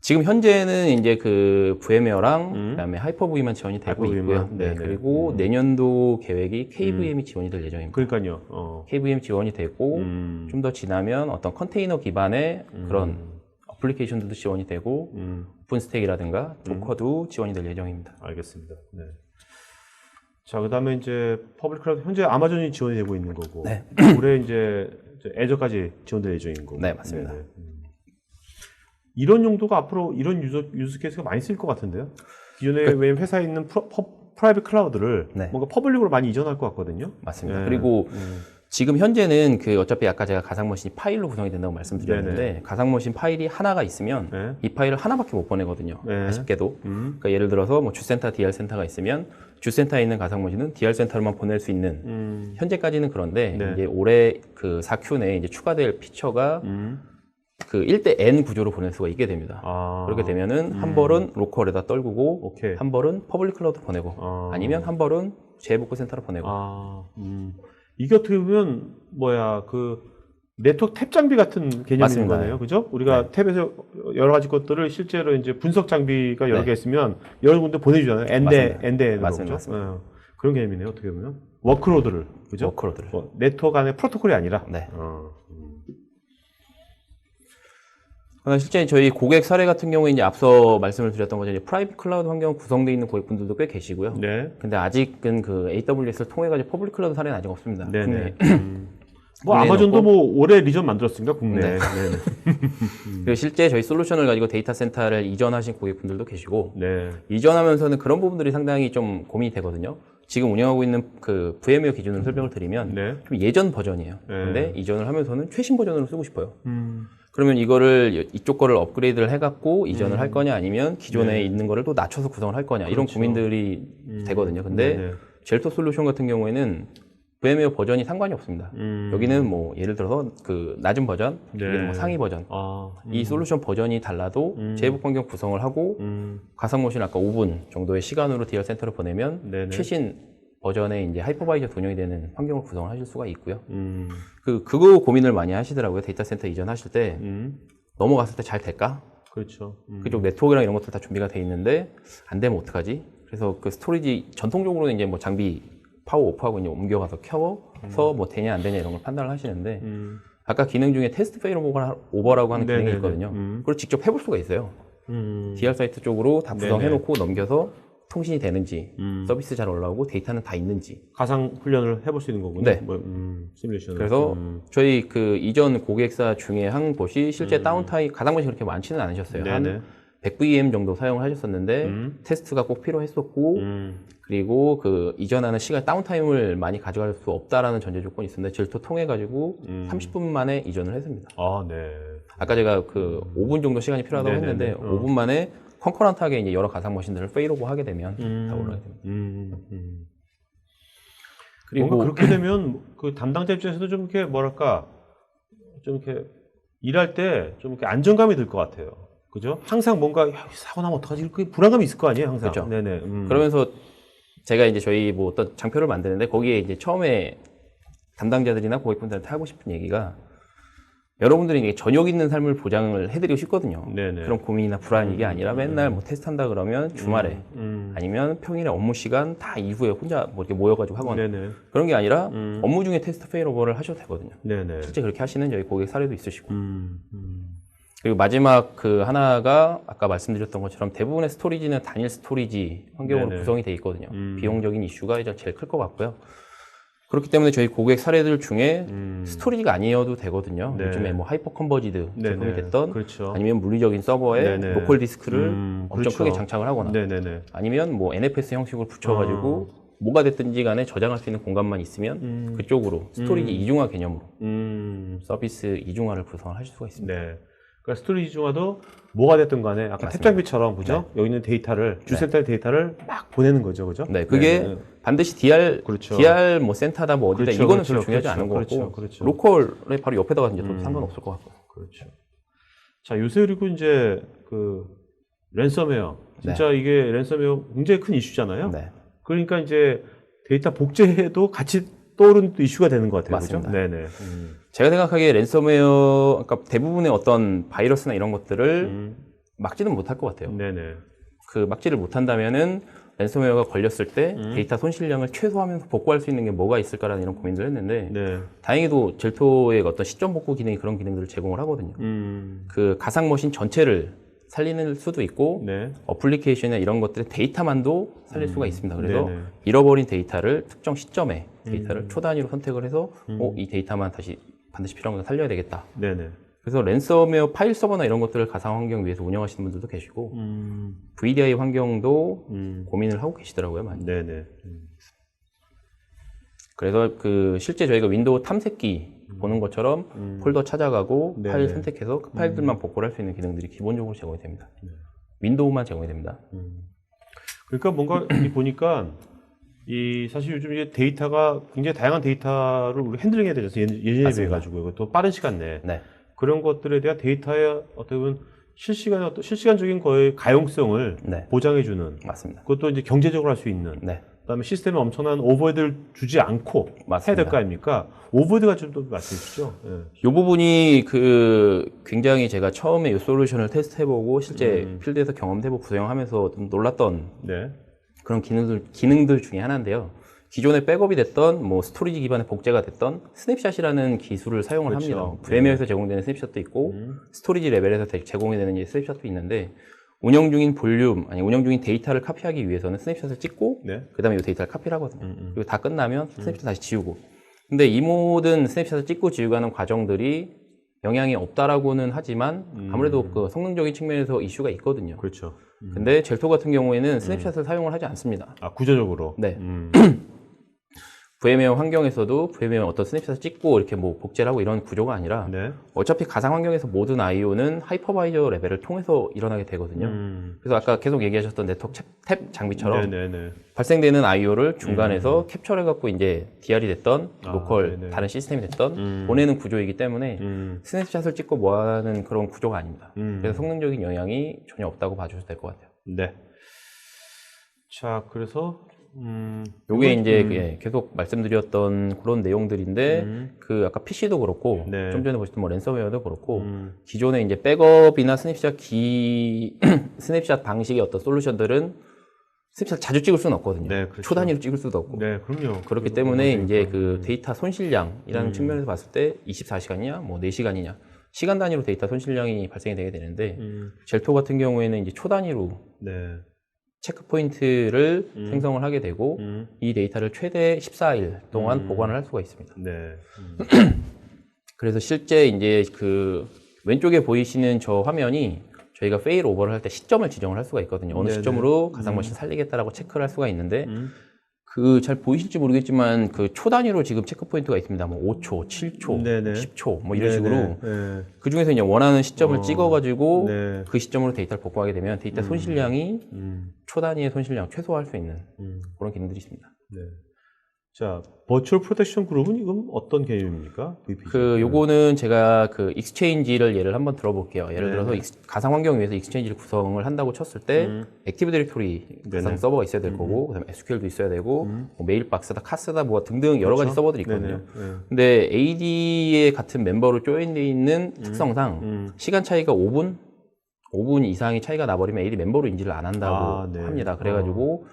지금 현재는 이제 그 VMware랑 그다음에 하이퍼V만 지원이 되고 하이퍼V만? 있고요. 네, 네네. 그리고 내년도 계획이 KVM이 지원이 될 예정입니다. 그러니까요. KVM 지원이 되고 좀 더 지나면 어떤 컨테이너 기반의 그런 어플리케이션들도 지원이 되고 오픈스택이라든가 도커도 지원이 될 예정입니다. 알겠습니다. 네. 자, 그다음에 이제 퍼블릭 클라우드 현재 아마존이 지원이 되고 있는 거고 네. 올해 이제 애저까지 지원될 예정인 거고. 네, 맞습니다. 네네. 이런 용도가 앞으로 이런 유즈 케이스가 많이 쓰일 것 같은데요. 기존에 왜냐면 회사에 있는 프라이빗 클라우드를 네. 뭔가 퍼블릭으로 많이 이전할 것 같거든요. 맞습니다. 네. 그리고 지금 현재는 어차피 아까 제가 가상머신이 파일로 구성이 된다고 말씀드렸는데 네네. 가상머신 파일이 하나가 있으면 네. 이 파일을 하나밖에 못 보내거든요. 네. 아쉽게도. 그러니까 예를 들어서 뭐 주센터, DR센터가 있으면 주센터에 있는 가상머신은 DR센터로만 보낼 수 있는 현재까지는 그런데 네. 이제 올해 그 4Q 내에 이제 추가될 피처가 그 1대 N 구조로 보낼 수가 있게 됩니다. 그렇게 되면은 한 벌은 로컬에다 떨구고 오케이. 한 벌은 퍼블릭 클라우드 보내고 아니면 한 벌은 재복구 센터로 보내고 이게 어떻게 보면 네트워크 탭 장비 같은 개념인 맞습니다. 거네요. 그죠? 우리가 탭에서 여러 가지 것들을 실제로 이제 분석 장비가 여러 네. 개 있으면 여러 군데 보내주잖아요. 엔드 엔드로. 맞습니다. 그런 개념이네요. 어떻게 보면. 워크로드를. 그죠? 워크로드를. 네트워크 안에 프로토콜이 아니라. 네. 실제 저희 고객 사례 같은 경우에 이제 앞서 말씀을 드렸던 것처럼 이제 프라이빗 클라우드 환경 구성되어 있는 고객분들도 꽤 계시고요. 네. 근데 아직은 그 AWS를 통해 가지고 퍼블릭 클라우드 사례는 아직 없습니다. 네네. 국내에 아마존도 넣고. 올해 리전 만들었습니다. 국내. 네. 네네. 그리고 실제 저희 솔루션을 가지고 데이터 센터를 이전하신 고객분들도 계시고 네. 이전하면서는 그런 부분들이 상당히 좀 고민이 되거든요. 지금 운영하고 있는 그 VMware 기준으로 설명을 드리면 네. 좀 예전 버전이에요. 네. 근데 이전을 하면서는 최신 버전으로 쓰고 싶어요. 그러면 이거를 이쪽 거를 업그레이드를 해갖고 이전을 할 거냐 아니면 기존에 있는 거를 또 낮춰서 구성을 할 거냐 이런 그렇죠. 고민들이 되거든요. 근데 네네. 젤토 솔루션 같은 경우에는 VM웨어 버전이 상관이 없습니다. 여기는 뭐 예를 들어서 그 낮은 버전, 네. 여기는 뭐 상위 버전. 이 솔루션 버전이 달라도 제복 환경 구성을 하고 가상모신 아까 5분 정도의 시간으로 디얼 센터를 보내면 네네. 최신 버전의 이제 하이퍼바이저 동용이 되는 환경을 구성을 하실 수가 있고요. 그거 고민을 많이 하시더라고요. 데이터 센터 이전하실 때 넘어갔을 때 잘 될까? 그렇죠. 그쪽 네트워크랑 이런 것들 다 준비가 돼 있는데 안 되면 어떡하지? 그래서 그 스토리지 전통적으로는 이제 뭐 장비 파워 오프하고 이제 옮겨가서 켜서 뭐 되냐 안 되냐 이런 걸 판단을 하시는데 아까 기능 중에 테스트 페일 오버라고 하는 기능이 네네네. 있거든요. 그걸 직접 해볼 수가 있어요. DR 사이트 쪽으로 다 구성해놓고 넘겨서 통신이 되는지 서비스 잘 올라오고 데이터는 다 있는지 가상 훈련을 해볼 수 있는 거군요. 네. 뭐, 시뮬레이션을. 그래서 저희 그 이전 고객사 중에 한 곳이 실제 다운타임 가상모신이 그렇게 많지는 않으셨어요. 네네. 한 100VM 정도 사용을 하셨었는데 테스트가 꼭 필요했었고 그리고 그 이전하는 시간 다운타임을 많이 가져갈 수 없다라는 전제 조건이 있었는데 젤토 통해 가지고 30분 만에 이전을 했습니다. 아, 네. 아까 제가 그 5분 정도 시간이 필요하다고 네네네. 했는데 5분 만에 컨커런트하게 이제 여러 가상 머신들을 페일오버 하게 되면 다 올라가게 됩니다. 그리고 뭔가 그렇게 되면 그 담당자 입장에서도 좀 이렇게 뭐랄까 좀 이렇게 일할 때 좀 이렇게 안정감이 들 것 같아요. 그죠? 항상 뭔가 야, 사고 나면 어떡하지? 그 불안감이 있을 거 아니에요, 항상. 그렇죠. 네네. 그러면서 제가 이제 저희 뭐 어떤 장표를 만드는데 거기에 이제 처음에 담당자들이나 고객분들한테 하고 싶은 얘기가 여러분들이 이게 저녁 있는 삶을 보장을 해드리고 싶거든요. 네네. 그런 고민이나 불안 이게 아니라 맨날 뭐 테스트한다 그러면 주말에 아니면 평일에 업무 시간 다 이후에 혼자 뭐 이렇게 모여가지고 하거나 네네. 그런 게 아니라 업무 중에 테스트 페일오버를 하셔도 되거든요. 네네. 실제 그렇게 하시는 저희 고객 사례도 있으시고. 그리고 마지막 그 하나가 아까 말씀드렸던 것처럼 대부분의 스토리지는 단일 스토리지 환경으로 네네. 구성이 돼 있거든요. 비용적인 이슈가 이제 제일 클 것 같고요. 그렇기 때문에 저희 고객 사례들 중에 스토리지가 아니어도 되거든요. 네. 요즘에 뭐 하이퍼 컨버지드 제품이 네네. 됐던 그렇죠. 아니면 물리적인 서버에 네네. 로컬 디스크를 엄청 그렇죠. 크게 장착을 하거나 네네네. 아니면 뭐 NFS 형식으로 붙여가지고 뭐가 됐든지 간에 저장할 수 있는 공간만 있으면 그쪽으로 스토리지 이중화 개념으로 서비스 이중화를 구성을 하실 수가 있습니다. 네. 그러니까 스토리지 중화도 뭐가 됐든 간에 아까 맞습니다. 탭장비처럼 그죠? 여기 있는 데이터를 주센터의 데이터를 막 보내는 거죠, 그죠? 네, 그게 네네. 반드시 DR, 그렇죠. DR 뭐 센터다 뭐 어디다 그렇죠, 이거는 그렇죠, 별로 중요하지 그렇죠, 않은 것 같고 그렇죠, 그렇죠. 로컬에 바로 옆에다가 이제 또 상관없을 것 같고. 그렇죠. 자, 요새 그리고 이제 그 랜섬웨어 진짜 이게 랜섬웨어 굉장히 큰 이슈잖아요. 네. 그러니까 이제 데이터 복제도 같이 떠오르는 또 이슈가 되는 것 같아요. 맞습니다. 그죠? 네네. 제가 생각하기에 랜섬웨어, 그러니까 대부분의 어떤 바이러스나 이런 것들을 막지는 못할 것 같아요. 네네. 그 막지를 못한다면은 랜섬웨어가 걸렸을 때 데이터 손실량을 최소화하면서 복구할 수 있는 게 뭐가 있을까라는 이런 고민들을 했는데 네. 다행히도 젤토의 어떤 시점 복구 기능이 그런 기능들을 제공을 하거든요. 그 가상 머신 전체를 살리는 수도 있고 네. 어플리케이션이나 이런 것들의 데이터만도 살릴 수가 있습니다. 그래서 네네. 잃어버린 데이터를 특정 시점에 데이터를 초단위로 선택을 해서 이 데이터만 반드시 필요한 건 살려야 되겠다. 네네. 그래서 랜섬웨어 파일 서버나 이런 것들을 가상 환경 위해서 운영하시는 분들도 계시고 VDI 환경도 고민을 하고 계시더라고요, 많이. 네네. 그래서 그 실제 저희가 윈도우 탐색기 보는 것처럼 폴더 찾아가고 네네. 파일 선택해서 그 파일들만 복구를 할 수 있는 기능들이 기본적으로 제공이 됩니다. 윈도우만 제공이 됩니다. 그러니까 뭔가 이 보니까 이 사실 요즘 이제 데이터가 굉장히 다양한 데이터를 우리 핸들링해야 되죠. 예전에 비해 맞습니다. 가지고 또 빠른 시간 내에 네. 그런 것들에 대한 데이터의 어떻게 보면 실시간적인 거의 가용성을 네. 보장해주는 맞습니다. 그것도 이제 경제적으로 할 수 있는 네. 그다음에 시스템에 엄청난 오버헤드를 주지 않고 맞습니다. 해야 될 거 아닙니까? 오버헤드가 좀 더 말씀해 주시죠. 예. 이 부분이 그 굉장히 제가 처음에 이 솔루션을 테스트해보고 실제 필드에서 경험해보고 구성하면서 좀 놀랐던 네. 그런 기능들 중에 하나인데요. 기존에 백업이 됐던 뭐 스토리지 기반의 복제가 됐던 스냅샷이라는 기술을 사용을 그렇죠. 합니다. VM웨어에서 제공되는 스냅샷도 있고 스토리지 레벨에서 제공이 되는 이 스냅샷도 있는데 운영 중인 볼륨 아니 운영 중인 데이터를 카피하기 위해서는 스냅샷을 찍고 네. 그다음에 이 데이터를 카피를 하거든요. 그리고 다 끝나면 스냅샷 다시 지우고. 근데 이 모든 스냅샷을 찍고 지우고 하는 과정들이 영향이 없다라고는 하지만 아무래도 그 성능적인 측면에서 이슈가 있거든요. 그렇죠. 근데 젤토 같은 경우에는 스냅샷을 사용을 하지 않습니다. 아, 구조적으로. 네. VMware 환경에서도 VMware 어떤 스냅샷을 찍고 이렇게 뭐 복제를 하고 이런 구조가 아니라 네. 어차피 가상 환경에서 모든 IO는 하이퍼바이저 레벨을 통해서 일어나게 되거든요. 그래서 아까 계속 얘기하셨던 네트워크 탭 장비처럼 네네네. 발생되는 IO를 중간에서 캡처해갖고 이제 DR이 됐던 로컬 네네. 다른 시스템이 됐던 보내는 구조이기 때문에 스냅샷을 찍고 뭐하는 그런 구조가 아닙니다. 그래서 성능적인 영향이 전혀 없다고 봐주셔도 될 것 같아요. 네. 자, 그래서 요게 이제 예, 계속 말씀드렸던 그런 내용들인데 그 아까 PC도 그렇고 네. 좀 전에 보셨던 뭐 랜섬웨어도 그렇고 기존에 이제 백업이나 스냅샷 스냅샷 방식의 어떤 솔루션들은 스냅샷 자주 찍을 수는 없거든요. 네, 그렇죠. 초 단위로 찍을 수도 없고. 네, 그럼요. 그렇기 때문에 이제 그 데이터 손실량이라는 측면에서 봤을 때 24시간이냐, 뭐 4시간이냐, 시간 단위로 데이터 손실량이 발생이 되게 되는데, 젤토 같은 경우에는 이제 초 단위로 네. 체크 포인트를 생성을 하게 되고, 이 데이터를 최대 14일 동안 보관을 할 수가 있습니다. 네. 그래서 실제 이제 그 왼쪽에 보이시는 저 화면이 저희가 페일 오버를 할 때 시점을 지정을 할 수가 있거든요. 어느 네네. 시점으로 가상 머신 살리겠다라고 체크를 할 수가 있는데, 그 잘 보이실지 모르겠지만 그 초 단위로 지금 체크 포인트가 있습니다. 뭐 5초, 7초, 네네. 10초 뭐 이런 네네. 식으로 네. 그 중에서 이제 원하는 시점을 찍어가지고 네. 그 시점으로 데이터를 복구하게 되면 데이터 손실량이 초 단위의 손실량 최소화할 수 있는 그런 기능들이 있습니다. 네. 자, 버추얼 프로텍션 그룹은 이건 어떤 개념입니까? VPG. 그 요거는 제가 그 익스체인지를 예를 한번 들어볼게요. 예를 들어서 가상 환경 위에서 익스체인지를 구성을 한다고 쳤을 때 액티브 디렉토리 가상 서버가 있어야 될 거고 그다음에 SQL도 있어야 되고 뭐 메일박스다, 카스다 뭐 등등 여러 가지 서버들이 있거든요. 네네. 근데 AD의 같은 멤버로 조인되어 있는 특성상 시간 차이가 5분 이상의 차이가 나버리면 AD 멤버로 인지를 안 한다고 네. 합니다. 그래가지고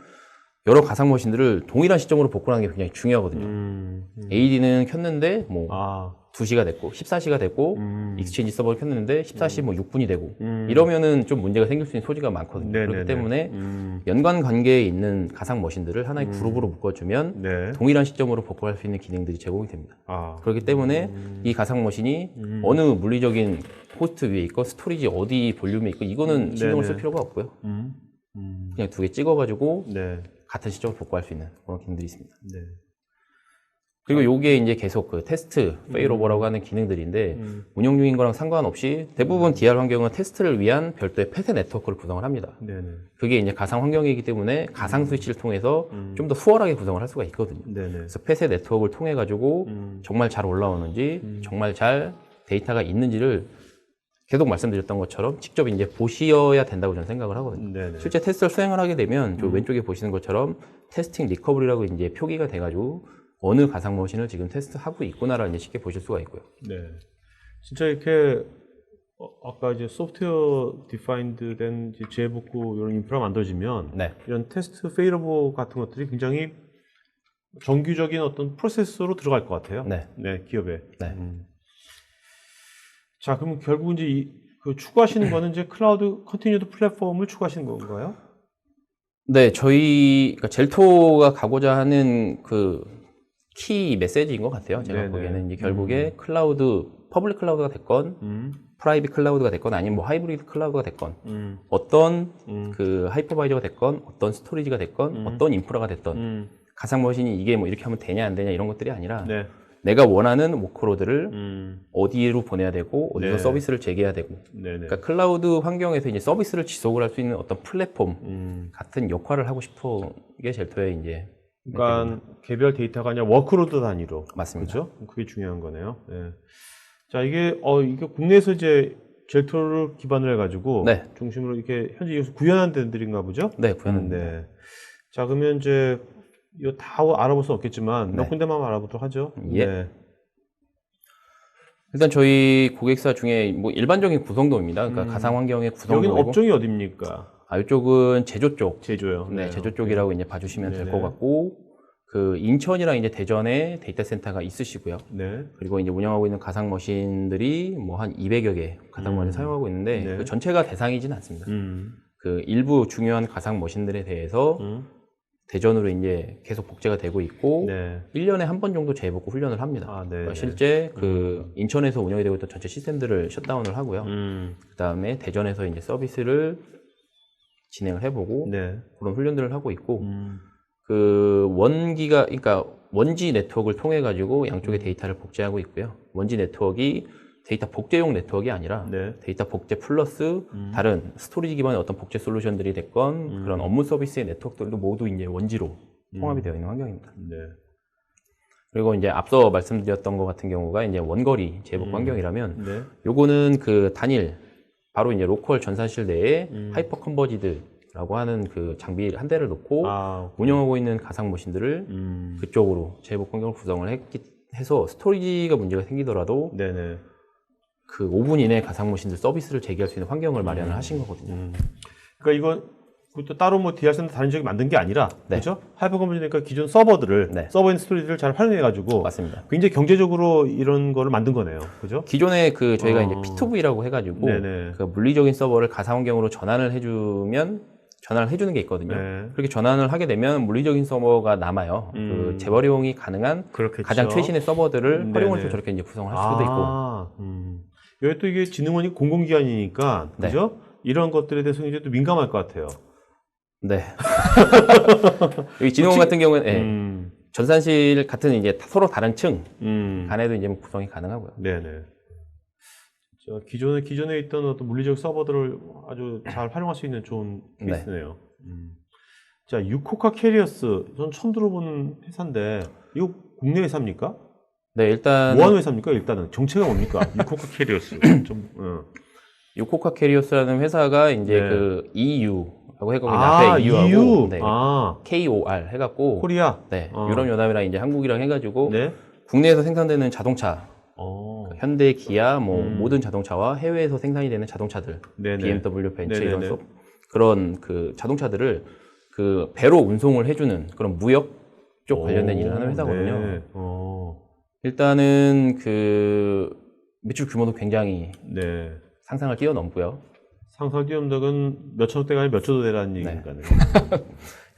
여러 가상 머신들을 동일한 시점으로 복구하는 게 굉장히 중요하거든요. AD는 켰는데 뭐 2시가 됐고 14시가 됐고 익스체인지 서버를 켰는데 14시 뭐 6분이 되고 이러면은 좀 문제가 생길 수 있는 소지가 많거든요. 네네네. 그렇기 때문에 연관 관계에 있는 가상 머신들을 하나의 그룹으로 묶어주면 네. 동일한 시점으로 복구할 수 있는 기능들이 제공이 됩니다. 그렇기 때문에 이 가상 머신이 어느 물리적인 호스트 위에 있고 스토리지 어디 볼륨에 있고 이거는 신경을 쓸 필요가 없고요. 그냥 2개 찍어가지고 네. 같은 시점을 복구할 수 있는 그런 기능들이 있습니다. 네. 그리고 요게 이제 계속 그 테스트, 페일오버라고 하는 기능들인데 운영 중인 거랑 상관없이 대부분 DR 환경은 테스트를 위한 별도의 폐쇄 네트워크를 구성을 합니다. 네네. 그게 이제 가상 환경이기 때문에 가상 스위치를 통해서 좀 더 수월하게 구성을 할 수가 있거든요. 네네. 그래서 폐쇄 네트워크를 통해 가지고 정말 잘 올라오는지 정말 잘 데이터가 있는지를 계속 말씀드렸던 것처럼 직접 이제 보셔야 된다고 저는 생각을 하거든요. 네네. 실제 테스트를 수행을 하게 되면 저 왼쪽에 보시는 것처럼 테스팅 리커버리라고 이제 표기가 돼가지고 어느 가상 머신을 지금 테스트하고 있구나를 이제 쉽게 보실 수가 있고요. 네. 진짜 이렇게 아까 이제 소프트웨어 디파인드 된 재복구 이런 인프라 만들어지면 네. 이런 테스트 페일오버 같은 것들이 굉장히 정규적인 어떤 프로세스로 들어갈 것 같아요. 네. 네, 기업에. 네. 자, 그럼 결국 이제 그 추구하시는 거는 이제 클라우드 컨티뉴드 플랫폼을 추구하시는 건가요? 네, 저희 그러니까 젤토가 가고자 하는 그 키 메시지인 것 같아요. 제가 네네. 보기에는 이제 결국에 클라우드, 퍼블릭 클라우드가 됐건, 프라이빗 클라우드가 됐건, 아니면 뭐 하이브리드 클라우드가 됐건, 어떤 그 하이퍼바이저가 됐건, 어떤 스토리지가 됐건, 어떤 인프라가 됐건, 가상 머신이 이게 뭐 이렇게 하면 되냐 안 되냐 이런 것들이 아니라 네. 내가 원하는 워크로드를 어디로 보내야 되고 어디서 네. 서비스를 제기해야 되고 네네. 그러니까 클라우드 환경에서 이제 서비스를 지속을 할 수 있는 어떤 플랫폼 같은 역할을 하고 싶은 게 젤토의 이제 그러니까 개별 데이터가 아니라 워크로드 단위로. 맞습니다. 그렇죠? 그게 중요한 거네요. 네. 자, 이게 국내에서 이제 젤토를 기반으로 해가지고 네. 중심으로 이렇게 현재 여기서 구현한 데들인가 보죠? 네, 구현합니다. 네. 자, 그러면 이제 이거 다 알아볼 수 없겠지만 몇 네. 군데만 알아보도록 하죠. 예. 네. 일단 저희 고객사 중에 뭐 일반적인 구성도입니다. 그러니까 가상 환경의 구성도. 여기는 업종이 어디입니까? 이쪽은 제조 쪽. 제조요. 네, 제조 쪽이라고 이제 봐주시면 될 네네. 것 같고, 그 인천이랑 이제 대전에 데이터 센터가 있으시고요. 네. 그리고 이제 운영하고 있는 가상 머신들이 뭐 한 200여 개 가상 머신 사용하고 있는데 네. 그 전체가 대상이진 않습니다. 그 일부 중요한 가상 머신들에 대해서 대전으로 이제 계속 복제가 되고 있고 네. 1년에 한 번 정도 재복구 훈련을 합니다. 네. 그러니까 실제 그 인천에서 운영이 되고 있던 전체 시스템들을 셧다운을 하고요. 그다음에 대전에서 이제 서비스를 진행을 해보고 네. 그런 훈련들을 하고 있고 그 원기가 그러니까 원지 네트워크를 통해 가지고 양쪽의 데이터를 복제하고 있고요. 원지 네트워크가 데이터 복제용 네트워크가 아니라 네. 데이터 복제 플러스 다른 스토리지 기반의 어떤 복제 솔루션들이 됐건 그런 업무 서비스의 네트워크들도 모두 이제 원지로 통합이 되어 있는 환경입니다. 네. 그리고 이제 앞서 말씀드렸던 것 같은 경우가 이제 원거리 재복 환경이라면 네. 요거는 그 단일 바로 이제 로컬 전산실 내에 하이퍼 컨버지드라고 하는 그 장비 한 대를 놓고 운영하고 있는 가상 머신들을 그쪽으로 재복 환경을 구성을 해서 스토리지가 문제가 생기더라도 네네. 그 5분 이내에 가상 머신들 서비스를 제기할 수 있는 환경을 마련을 하신 거거든요. 그러니까 이건 그것도 따로 뭐 DR 센터 다른 지역에 만든 게 아니라 네. 그렇죠? 하이퍼컨버전이니까 기존 서버들을 네. 서버 있는 스토리지를 잘 활용해 가지고 맞습니다. 굉장히 경제적으로 이런 거를 만든 거네요. 그죠? 기존에 그 저희가 이제 P2V라고 해가지고 네네. 그 물리적인 서버를 가상 환경으로 전환을 해주는 게 있거든요. 네. 그렇게 전환을 하게 되면 물리적인 서버가 남아요. 그 재활용이 가능한 그렇겠죠. 가장 최신의 서버들을 활용을 해서 네네. 저렇게 이제 구성을 할 수도 있고. 여기 또 이게 진흥원이 공공기관이니까 네. 그죠? 이런 것들에 대해서 이제 또 민감할 것 같아요. 네. 여기 진흥원 같은 경우는 예, 전산실 같은 이제 서로 다른 층 간에도 이제 구성이 가능하고요. 네네. 기존에 있던 어떤 물리적 서버들을 아주 잘 활용할 수 있는 좋은 케이스네요. 자, 유코카 캐리어스. 전 처음 들어보는 회사인데, 이거 국내 회사입니까? 네, 일단 뭐 하는 회사입니까? 일단은 정체가 뭡니까? 유코카 캐리어스. 유코카 캐리어스라는 회사가 이제 네. 그 EU라고 해갖고 앞에 EU하고 EU. 네, 아, KOR 해갖고 코리아. 네, 유럽 연합이랑 이제 한국이랑 해가지고 네. 국내에서 생산되는 자동차, 현대, 기아, 뭐 모든 자동차와 해외에서 생산이 되는 자동차들, 네네. BMW, 벤츠 네네네. 이런 그런 그 자동차들을 그 배로 운송을 해주는 그런 무역 쪽 관련된 일을 하는 회사거든요. 네. 일단은 그 매출 규모도 굉장히 네. 상상을 뛰어넘고요. 상상 뛰어넘는 몇천억대가 아니라 몇조대라는 얘기니까요.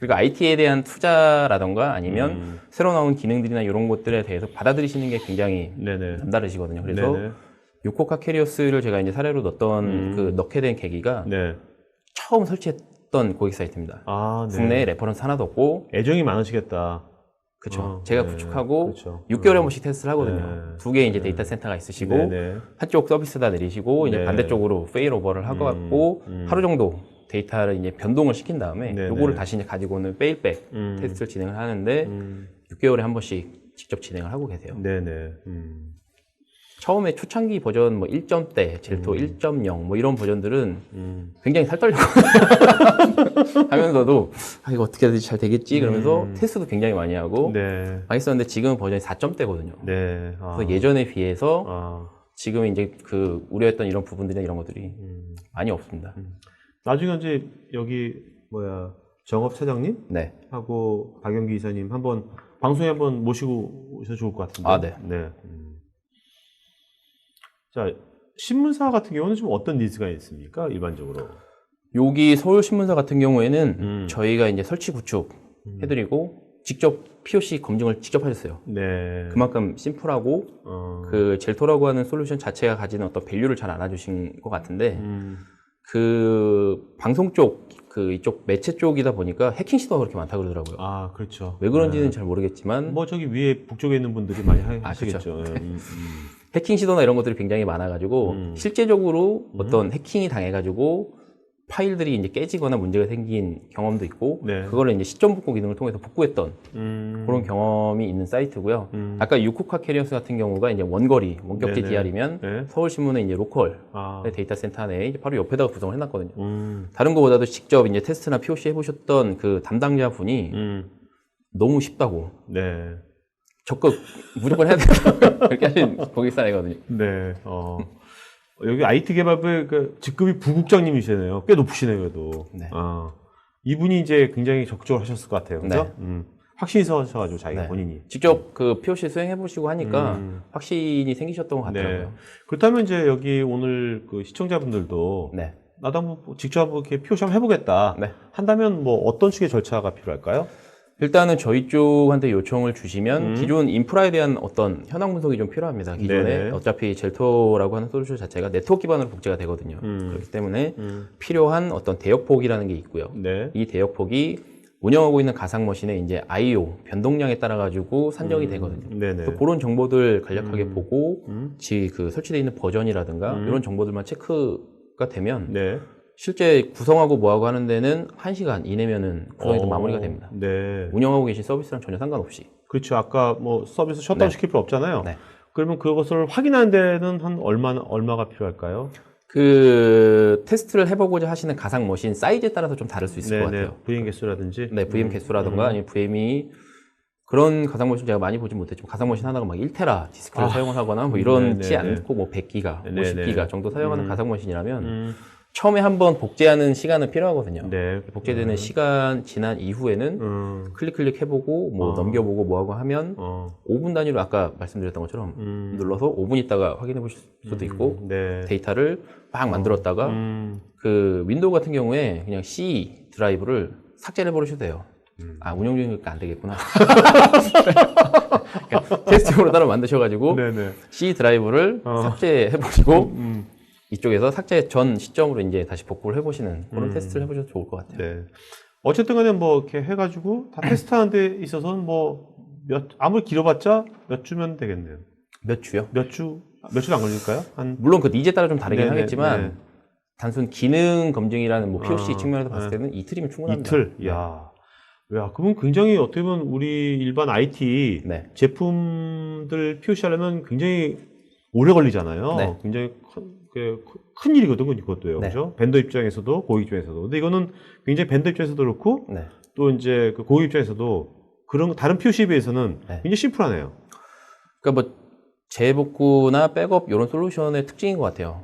그리고 IT에 대한 투자라던가 아니면 새로 나온 기능들이나 이런 것들에 대해서 받아들이시는 게 굉장히 네네. 남다르시거든요. 그래서 네네. 유코카 캐리어스를 제가 이제 사례로 넣게 된 계기가 네. 처음 설치했던 고객 사이트입니다. 아, 네. 국내에 레퍼런스 하나도 없고, 애정이 많으시겠다. 그쵸. 제가 네. 구축하고 그렇죠. 6개월에 한 번씩 테스트를 하거든요. 네. 두 개의 이제 데이터 센터가 있으시고, 네네. 한쪽 서비스다 내리시고, 이제 네. 반대쪽으로 페일오버를 하고 갖고, 하루 정도 데이터를 이제 변동을 시킨 다음에, 네네. 요거를 다시 이제 가지고 오는 페일백 테스트를 진행을 하는데, 6개월에 한 번씩 직접 진행을 하고 계세요. 네네. 처음에 초창기 버전 뭐 1점대, 젤토 1.0 뭐 이런 버전들은 굉장히 살떨렸거든요. 하면서도 아, 이거 어떻게 해야지 잘 되겠지 그러면서 테스트도 굉장히 많이 하고 네. 많이 썼는데 지금 버전이 4점대거든요. 네. 그래서 예전에 비해서 지금 이제 그 우려했던 이런 부분들이나 이런 것들이 많이 없습니다. 나중에 이제 여기 정업 차장님 네. 하고 박영기 이사님 한번 방송에 한번 모시고 오셔도 좋을 것 같은데. 아, 네. 네. 자, 신문사 같은 경우는 좀 어떤 니즈가 있습니까? 일반적으로. 여기 서울신문사 같은 경우에는 저희가 이제 설치 구축 해드리고 직접 POC 검증을 직접 하셨어요. 네. 그만큼 심플하고 그 젤토라고 하는 솔루션 자체가 가지는 어떤 밸류를 잘 알아주신 것 같은데 그 방송 쪽, 그 이쪽 매체 쪽이다 보니까 해킹 시도가 그렇게 많다 그러더라고요. 아, 그렇죠. 왜 그런지는 잘 모르겠지만 뭐 저기 위에 북쪽에 있는 분들이 많이 하시겠죠. 그렇죠. 예, 해킹 시도나 이런 것들이 굉장히 많아가지고 실제적으로 어떤 해킹이 당해가지고 파일들이 이제 깨지거나 문제가 생긴 경험도 있고 네. 그거를 이제 시점 복구 기능을 통해서 복구했던 그런 경험이 있는 사이트고요. 아까 유코카 캐리어스 같은 경우가 이제 원거리, 원격지 네네. DR이면 네. 서울신문의 이제 로컬 아. 데이터 센터 내에 이제 바로 옆에다가 구성을 해놨거든요. 다른 것보다도 직접 이제 테스트나 POC 해보셨던 그 담당자 분이 너무 쉽다고 네. 적극 무조건 해야 된다 그렇게 하신 고객사이거든요. 네. 여기 IT 개발부의 그 직급이 부국장님이시네요. 꽤 높으시네요, 그래도. 네. 이분이 이제 굉장히 적극적으로 하셨을 것 같아요. 그죠? 확신이 서셔가지고 자기가 네. 본인이. 직접 그 POC 수행해보시고 하니까 확신이 생기셨던 것 같더라고요. 네. 그렇다면 이제 여기 오늘 그 시청자분들도 네. 나도 한번 직접 한번 이렇게 POC 한번 해보겠다. 네. 한다면 뭐 어떤 식의 절차가 필요할까요? 일단은 저희 쪽한테 요청을 주시면 기존 인프라에 대한 어떤 현황 분석이 좀 필요합니다. 기존에 네네. 어차피 젤토라고 하는 솔루션 자체가 네트워크 기반으로 복제가 되거든요. 그렇기 때문에 필요한 어떤 대역폭이라는 게 있고요. 네. 이 대역폭이 운영하고 있는 가상 머신의 이제 I/O 변동량에 따라 가지고 산정이 되거든요. 네네. 그래서 그런 정보들 간략하게 보고 그 설치되어 있는 버전이라든가 이런 정보들만 체크가 되면 네. 실제 구성하고 뭐하고 하는 데는 1시간 이내면은 구성이 다 마무리가 됩니다. 네. 운영하고 계신 서비스랑 전혀 상관없이. 그렇죠. 아까 뭐 서비스 셧다운 네. 시킬 필요 없잖아요. 네. 그러면 그것을 확인하는 데는 한 얼마가 필요할까요? 그 테스트를 해보고자 하시는 가상 머신 사이즈에 따라서 좀 다를 수 있을 것 같아요. VM 개수라든지. 네, VM 개수라든가 아니면 VM이 그런 가상 머신 제가 많이 보진 못했지만 가상 머신 하나가 막 1테라 디스크를 사용을 하거나 뭐 이런지 않고 뭐 100기가, 50기가 정도 사용하는 가상 머신이라면 처음에 한번 복제하는 시간은 필요하거든요. 네. 복제되는 시간 지난 이후에는 클릭 해보고 뭐 넘겨보고 뭐하고 하면 5분 단위로 아까 말씀드렸던 것처럼 눌러서 5분 있다가 확인해 보실 수도 있고 네. 데이터를 막 만들었다가 그 윈도우 같은 경우에 그냥 C 드라이브를 삭제를 해버리셔도 돼요. 아, 운영 중이니까 안 되겠구나. 그러니까 테스트용으로 따로 만드셔가지고 네네. C 드라이브를 삭제해보시고 이쪽에서 삭제 전 시점으로 이제 다시 복구를 해보시는 그런 테스트를 해보셔도 좋을 것 같아요. 네. 어쨌든 간에 뭐 이렇게 해가지고 다 테스트하는 데 있어서는 뭐 아무리 길어봤자 몇 주면 되겠네요. 몇 주요? 몇주도 안 걸릴까요? 물론 그 니즈에 따라 좀 다르긴 네네, 하겠지만 네. 단순 기능 검증이라는 뭐 POC 측면에서 봤을 때는 이틀이면 충분합니다. 이틀? 야, 그러면 굉장히 어떻게 보면 우리 일반 IT 네. 제품들 POC 하려면 굉장히 오래 걸리잖아요. 네. 굉장히 큰 일이거든요, 그것도요. 네. 그죠? 벤더 입장에서도, 고객 입장에서도. 근데 이거는 굉장히 벤더 입장에서도 그렇고, 네. 또 이제 그 고객 입장에서도 그런 다른 POC에 비해서는 네. 굉장히 심플하네요. 그러니까 뭐 재복구나 백업 이런 솔루션의 특징인 것 같아요.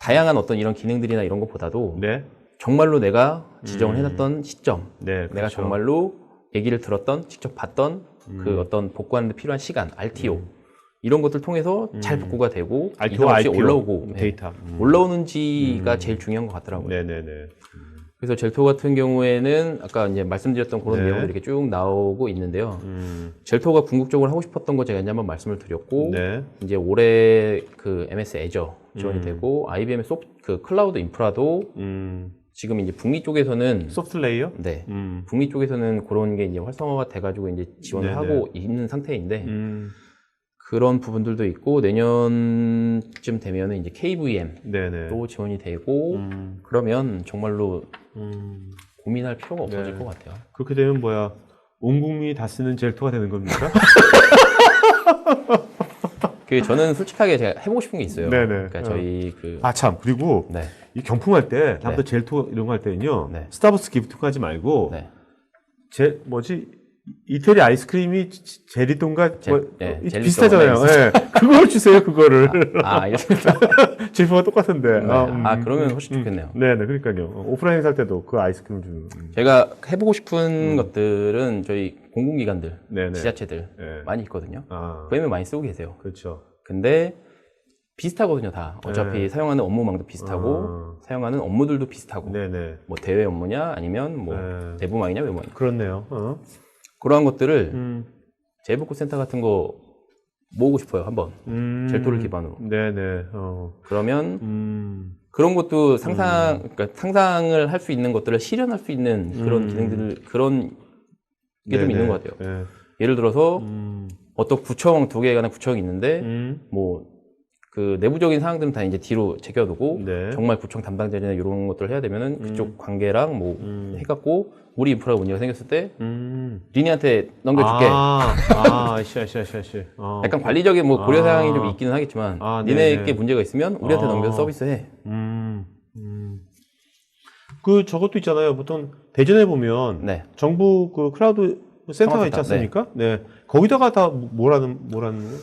다양한 어떤 이런 기능들이나 이런 것보다도 네. 정말로 내가 지정을 해놨던 시점, 네. 내가 그렇죠. 정말로 얘기를 들었던, 직접 봤던 그 어떤 복구하는 데 필요한 시간, RTO 이런 것들 통해서 잘 복구가 되고 RTO, 이상 없이 RTO, 올라오고 데이터. 올라오는지가 제일 중요한 것 같더라고요. 네네네. 그래서 젤토 같은 경우에는 아까 이제 말씀드렸던 그런 네. 내용들이 이렇게 쭉 나오고 있는데요. 젤토가 궁극적으로 하고 싶었던 거 제가 이제 한번 말씀을 드렸고, 네. 이제 올해 그 MS 애저 지원이 되고, IBM의 그 클라우드 인프라도 지금 이제 북미 쪽에서는 소프트 레이어? 네, 북미 쪽에서는 그런 게 이제 활성화가 돼가지고 이제 지원을 네네. 하고 있는 상태인데, 그런 부분들도 있고, 내년쯤 되면은 이제 KVM도 네네. 지원이 되고, 그러면 정말로 고민할 필요가 없어질 네. 것 같아요. 그렇게 되면 뭐야? 온 국민이 다 쓰는 젤토가 되는 겁니까? 그 저는 솔직하게 제가 해보고 싶은 게 있어요. 네네. 그러니까 저희 그 아, 참. 그리고 네, 이 경품할 때, 다음부터 네. 젤토 이런 거 할 때는요, 네. 스타벅스 기프트 하지 말고, 네. 이태리 아이스크림이 제리똥과 네, 젤리똥 비슷하잖아요. 하나 예. 그걸 주세요, 그거를. 알겠습니다. 제품과 똑같은데. 네. 그러면 훨씬 좋겠네요. 네네, 그러니까요. 오프라인 살 때도 그 아이스크림 주는. 제가 해보고 싶은 것들은 저희 공공기관들, 네네. 지자체들 네. 많이 있거든요. 아, VM을 많이 쓰고 계세요. 그렇죠. 근데 비슷하거든요, 다. 어차피 네. 사용하는 업무망도 비슷하고, 사용하는 업무들도 비슷하고, 네네. 뭐 대외 업무냐, 아니면 뭐 네. 내부망이냐, 외부망이냐. 그렇네요. 그러한 것들을 재복구 센터 같은 거 모으고 싶어요, 한번. 젤토를 기반으로. 네네. 그러면 그런 것도 그러니까 상상을 할 수 있는 것들을 실현할 수 있는 그런 기능들을, 그런 게 좀 네네. 있는 것 같아요. 네. 예를 들어서 어떤 구청, 2개에 관한 구청이 있는데, 뭐, 그 내부적인 사항들은 다 이제 뒤로 제껴두고, 네. 정말 구청 담당자나 이런 것들을 해야 되면은 그쪽 관계랑 뭐 해갖고, 우리 인프라가 문제가 생겼을 때, 리니한테 넘겨줄게. 아씨. 약간 관리적인 뭐 고려 사항이 좀 있기는 하겠지만, 네네. 니네께 문제가 있으면 우리한테 넘겨서 서비스해. 저것도 있잖아요. 보통 대전에 보면 네. 정부 그 클라우드 센터가 있지 통합센터, 않습니까? 네. 거기다가 다 뭐라는 거예요?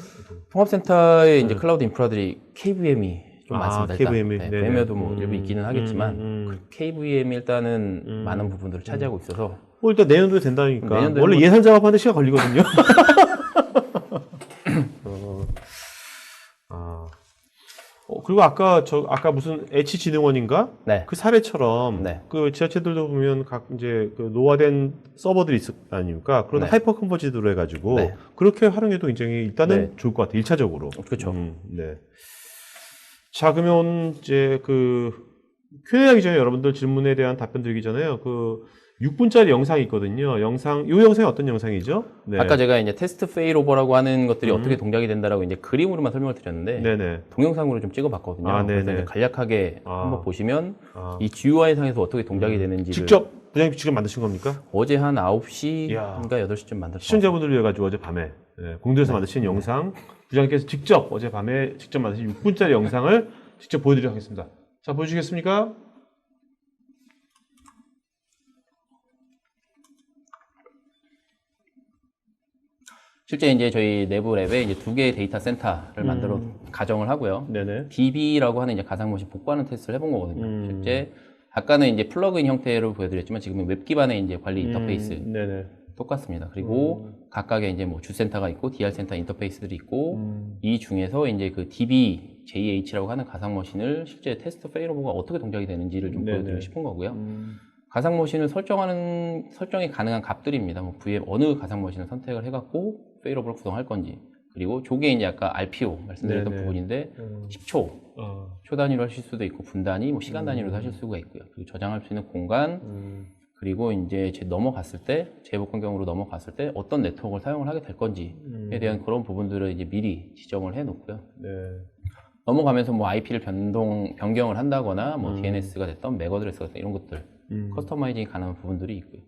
통합센터에 이제 클라우드 인프라들이 KVM이 좀 많습니다. 일단. KVM 이. 네, 네네. VM에도 뭐 일부 있기는 하겠지만, 그 KVM이 일단은 많은 부분들을 차지하고 있어서, 일단 내년도에 된다니까. 내년도에 원래 뭐- 예산 작업하는데 시간 걸리거든요. 그리고 아까 무슨 H진흥원인가? 네. 그 사례처럼 네. 그 지자체들도 보면 각 이제 그 노화된 서버들이 있을 거 아닙니까? 그런 네. 하이퍼 컨버지드로 해가지고 네. 그렇게 활용해도 굉장히 일단은 네. 좋을 것 같아요. 1차적으로. 그렇죠. 네. 자, 그러면 이제 그 Q&A 하기 전에 여러분들 질문에 대한 답변 드리기 전에요. 그 6분짜리 영상이 있거든요. 이 영상이 어떤 영상이죠? 네. 아까 제가 이제 테스트 페일오버라고 하는 것들이 어떻게 동작이 된다라고 이제 그림으로만 설명을 드렸는데 네네. 동영상으로 좀 찍어봤거든요. 아, 그래서 네네. 이제 간략하게 한번 보시면 아. 이 GUI 상에서 어떻게 동작이 되는지를 직접 부장님 직접 만드신 겁니까? 어제 한 9시인가 이야. 8시쯤 만들었어요. 시청자분들을 위해 가지고 어젯밤에 공도에서 만드신 영상 부장님께서 직접 어젯밤에 직접 만드신 6분짜리 영상을 직접 보여드리도록 하겠습니다. 자, 보여주시겠습니까? 실제 이제 저희 내부 랩에 이제 2개의 데이터 센터를 만들어 가정을 하고요. 네네. DB라고 하는 이제 가상머신 복구하는 테스트를 해본 거거든요. 실제 아까는 이제 플러그인 형태로 보여드렸지만 지금은 웹 기반의 이제 관리 인터페이스 네네. 똑같습니다. 그리고 각각의 이제 뭐 주센터가 있고 DR 센터 인터페이스들이 있고 이 중에서 이제 그 DB JH라고 하는 가상머신을 실제 테스트 페일오버가 어떻게 동작이 되는지를 좀 네네. 보여드리고 싶은 거고요. 가상머신을 설정이 가능한 값들입니다. 뭐 VM 어느 가상머신을 선택을 해갖고 페일오버를 구성할 건지, 그리고 조개 이제 아까 RPO 말씀드렸던 네네. 부분인데 10초 초 단위로 하실 수도 있고 분 단위, 뭐 시간 단위로도 하실 수가 있고요. 그리고 저장할 수 있는 공간, 그리고 이제 넘어갔을 때 재해복 환경으로 넘어갔을 때 어떤 네트워크를 사용을 하게 될 건지에 대한 그런 부분들을 이제 미리 지정을 해 놓고요. 네. 넘어가면서 뭐 IP를 변경을 한다거나 뭐 DNS가 됐던 맥 어드레스가 됐던 이런 것들 커스터마이징이 가능한 부분들이 있고요.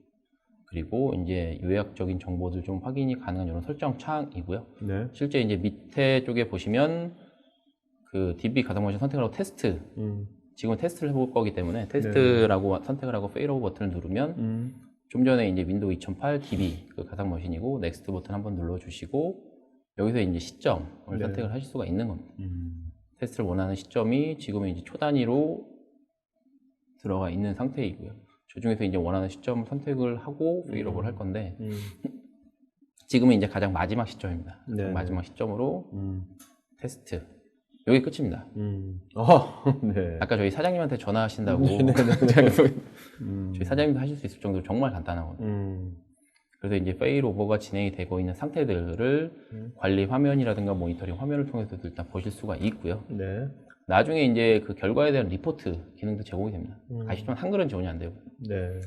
그리고 이제 요약적인 정보들 좀 확인이 가능한 이런 설정 창이고요. 네. 실제 이제 밑에 쪽에 보시면 그 DB 가상머신 선택을 하고 테스트, 지금 테스트를 해볼 거기 때문에 테스트라고 선택을 하고 페일오버 버튼을 누르면 좀 전에 이제 윈도우 2008 DB 그 가상머신이고 넥스트 버튼 한번 눌러주시고 여기서 이제 시점을 선택을 하실 수가 있는 겁니다. 테스트를 원하는 시점이 지금은 이제 초 단위로 들어가 있는 상태이고요. 저 중에서 이제 원하는 시점 선택을 하고 페일오버를 할 건데 지금은 이제 가장 마지막 시점입니다. 마지막 시점으로 테스트. 여기 끝입니다. 네. 아까 저희 사장님한테 전화하신다고 저희 사장님도 하실 수 있을 정도로 정말 간단하거든요. 그래서 이제 페일오버가 진행이 되고 있는 상태들을 관리 화면이라든가 모니터링 화면을 통해서도 일단 보실 수가 있고요. 네. 나중에 이제 그 결과에 대한 리포트 기능도 제공이 됩니다. 아시지만 한글은 지원이 안 되고. 네.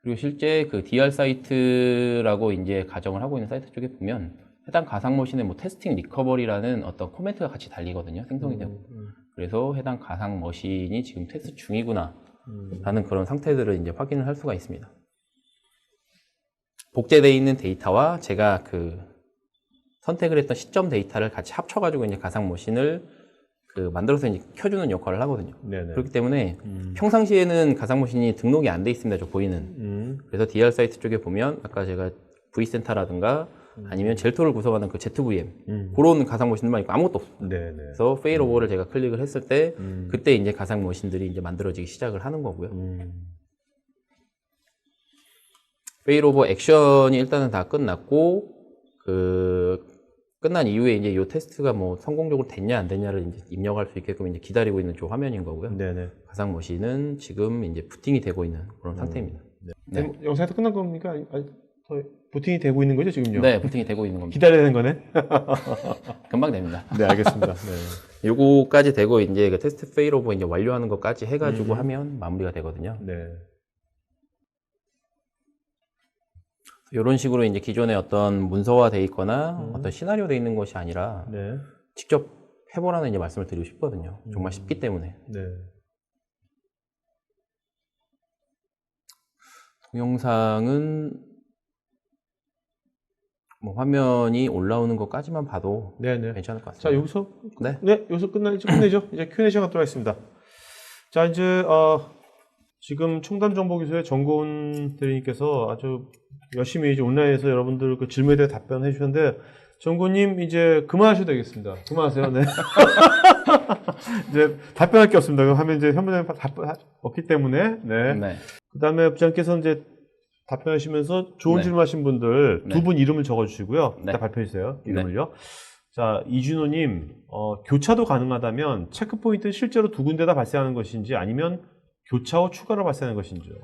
그리고 실제 그 DR 사이트라고 이제 가정을 하고 있는 사이트 쪽에 보면 해당 가상머신의 뭐 테스팅 리커버리라는 어떤 코멘트가 같이 달리거든요. 생성이 되고. 그래서 해당 가상머신이 지금 테스트 중이구나 라는 그런 상태들을 이제 확인을 할 수가 있습니다. 복제되어 있는 데이터와 제가 그 선택을 했던 시점 데이터를 같이 합쳐가지고 이제 가상머신을 그 만들어서 이제 켜주는 역할을 하거든요. 네네. 그렇기 때문에 평상시에는 가상머신이 등록이 안 돼 있습니다. 저 보이는. 그래서 DR 사이트 쪽에 보면 아까 제가 V센터라든가 아니면 젤토를 구성하는 그 ZVM 그런 가상머신들만 있고 아무것도 없습니다. 네네. 그래서 페일오버를 제가 클릭을 했을 때 그때 이제 가상머신들이 이제 만들어지기 시작을 하는 거고요. 페일오버 액션이 일단은 다 끝났고 그 끝난 이후에 이제 이 테스트가 뭐 성공적으로 됐냐 안 됐냐를 이제 입력할 수 있게끔 이제 기다리고 있는 저 화면인 거고요. 네네. 가상머신은 지금 이제 부팅이 되고 있는 그런 상태입니다. 네. 영상에서 끝난 겁니까? 아니, 더 부팅이 되고 있는 거죠, 지금요? 네, 부팅이 되고 있는 겁니다. 기다려야 되는 거네? 금방 됩니다. 네, 알겠습니다. 네. 요거까지 되고 이제 그 테스트 페일오버 이제 완료하는 것까지 해가지고 하면 마무리가 되거든요. 네. 이런 식으로 이제 기존에 어떤 문서화돼 있거나 어떤 시나리오 돼 있는 것이 아니라 네. 직접 해보라는 이제 말씀을 드리고 싶거든요. 정말 쉽기 때문에. 네. 동영상은 뭐 화면이 올라오는 것까지만 봐도 네네. 괜찮을 것 자, 같습니다. 여기서 네. 네, 여기서 끝내죠. 이제 Q&A 시간 들어가겠습니다. 자, 이제 지금 청담정보기술의 정고은 대리님께서 아주 열심히 이제 온라인에서 여러분들 그 질문에 대해 답변해 주셨는데 정고님 이제 그만하셔도 되겠습니다. 그만하세요. 네. 이제 답변할 게 없습니다. 하면 이제 현무장님 답변 없기 때문에 네. 네. 그다음에 부장께서 이제 답변하시면서 좋은 네. 질문하신 분들 네. 두 분 이름을 적어주시고요. 네. 이따 발표해 주세요. 이름을요. 자, 이준호님, 교차도 가능하다면 체크포인트는 실제로 두 군데다 발생하는 것인지 아니면 교차 후 추가로 발생하는 것인지요?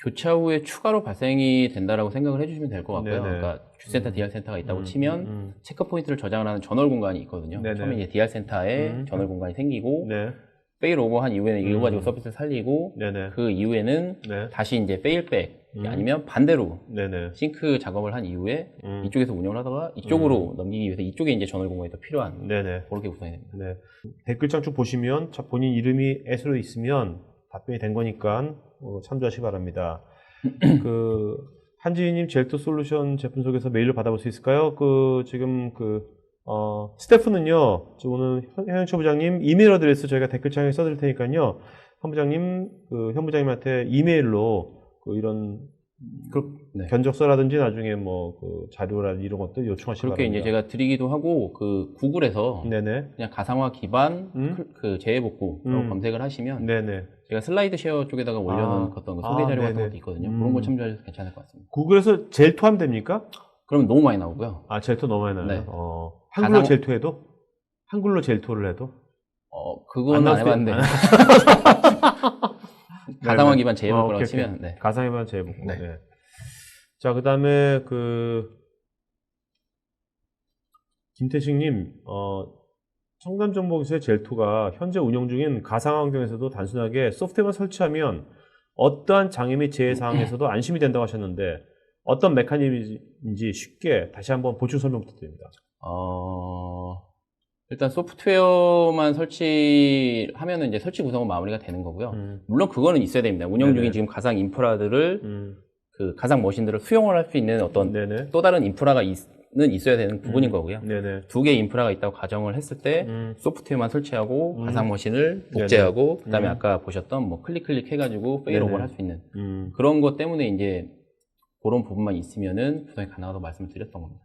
교차 후에 추가로 발생이 된다라고 생각을 해주시면 될 것 같고요. 네네. 그러니까 주센터 DR 센터가 있다고 치면 체크 포인트를 저장을 하는 전월 공간이 있거든요. 네네. 처음에 이제 DR 센터에 전월 공간이 생기고 네. 페일오버 한 이후에는 이거 가지고 서비스를 살리고 네네. 그 이후에는 네. 다시 이제 페일백 아니면 반대로 네네. 싱크 작업을 한 이후에 이쪽에서 운영을 하다가 이쪽으로 넘기기 위해서 이쪽에 이제 전월 공간이 더 필요한 네네. 그렇게 구성이 됩니다. 네. 댓글창 쭉 보시면 본인 이름이 S로 있으면 답변이 된 거니까 참조하시기 바랍니다. 그 한지희님 젤토 솔루션 제품 속에서 메일로 받아볼 수 있을까요? 지금 스태프는요, 오늘 현영철 부장님 이메일 어드레스 저희가 댓글창에 써드릴 테니까요, 현 부장님, 현 부장님한테 이메일로 이런 네. 견적서라든지 나중에 자료라든지 이런 것들 요청하시기 그렇게 바랍니다. 이제 제가 드리기도 하고 구글에서 네네. 그냥 가상화 기반 재해복구라고 검색을 하시면 네네. 제가 슬라이드 쉐어 쪽에다가 올려놓은 어떤 소개 자료 같은 것도 있거든요. 그런 거 참조하셔도 괜찮을 것 같습니다. 구글에서 젤토 하면 됩니까? 그러면 너무 많이 나오고요. 아, 젤토 너무 많이 나와요? 네. 한글로 젤토 해도? 한글로 젤토를 해도? 그건 안 해봤는데. 가상화 기반 재해복구라고 치면, 네. 가상화 기반 재해복구. 네. 네. 자, 그 다음에 김태식님, 청담정보기술의 젤토가 현재 운영 중인 가상화 환경에서도 단순하게 소프트웨어만 설치하면 어떠한 장애 및 재해 상황에서도 안심이 된다고 하셨는데 어떤 메커니즘인지 쉽게 다시 한번 보충 설명 부탁드립니다. 일단 소프트웨어만 설치하면은 이제 설치 구성은 마무리가 되는 거고요. 물론 그거는 있어야 됩니다. 운영 중인 지금 가상 인프라들을 그 가상 머신들을 수용을 할 수 있는 어떤 네네. 또 다른 인프라가 있어야 되는 부분인 거고요. 네네. 두 개의 인프라가 있다고 가정을 했을 때 소프트웨어만 설치하고 가상 머신을 복제하고 그다음에 아까 보셨던 클릭 해가지고 페일오버를 할 수 있는 그런 것 때문에 이제 그런 부분만 있으면은 구성이 가능하다고 말씀을 드렸던 겁니다.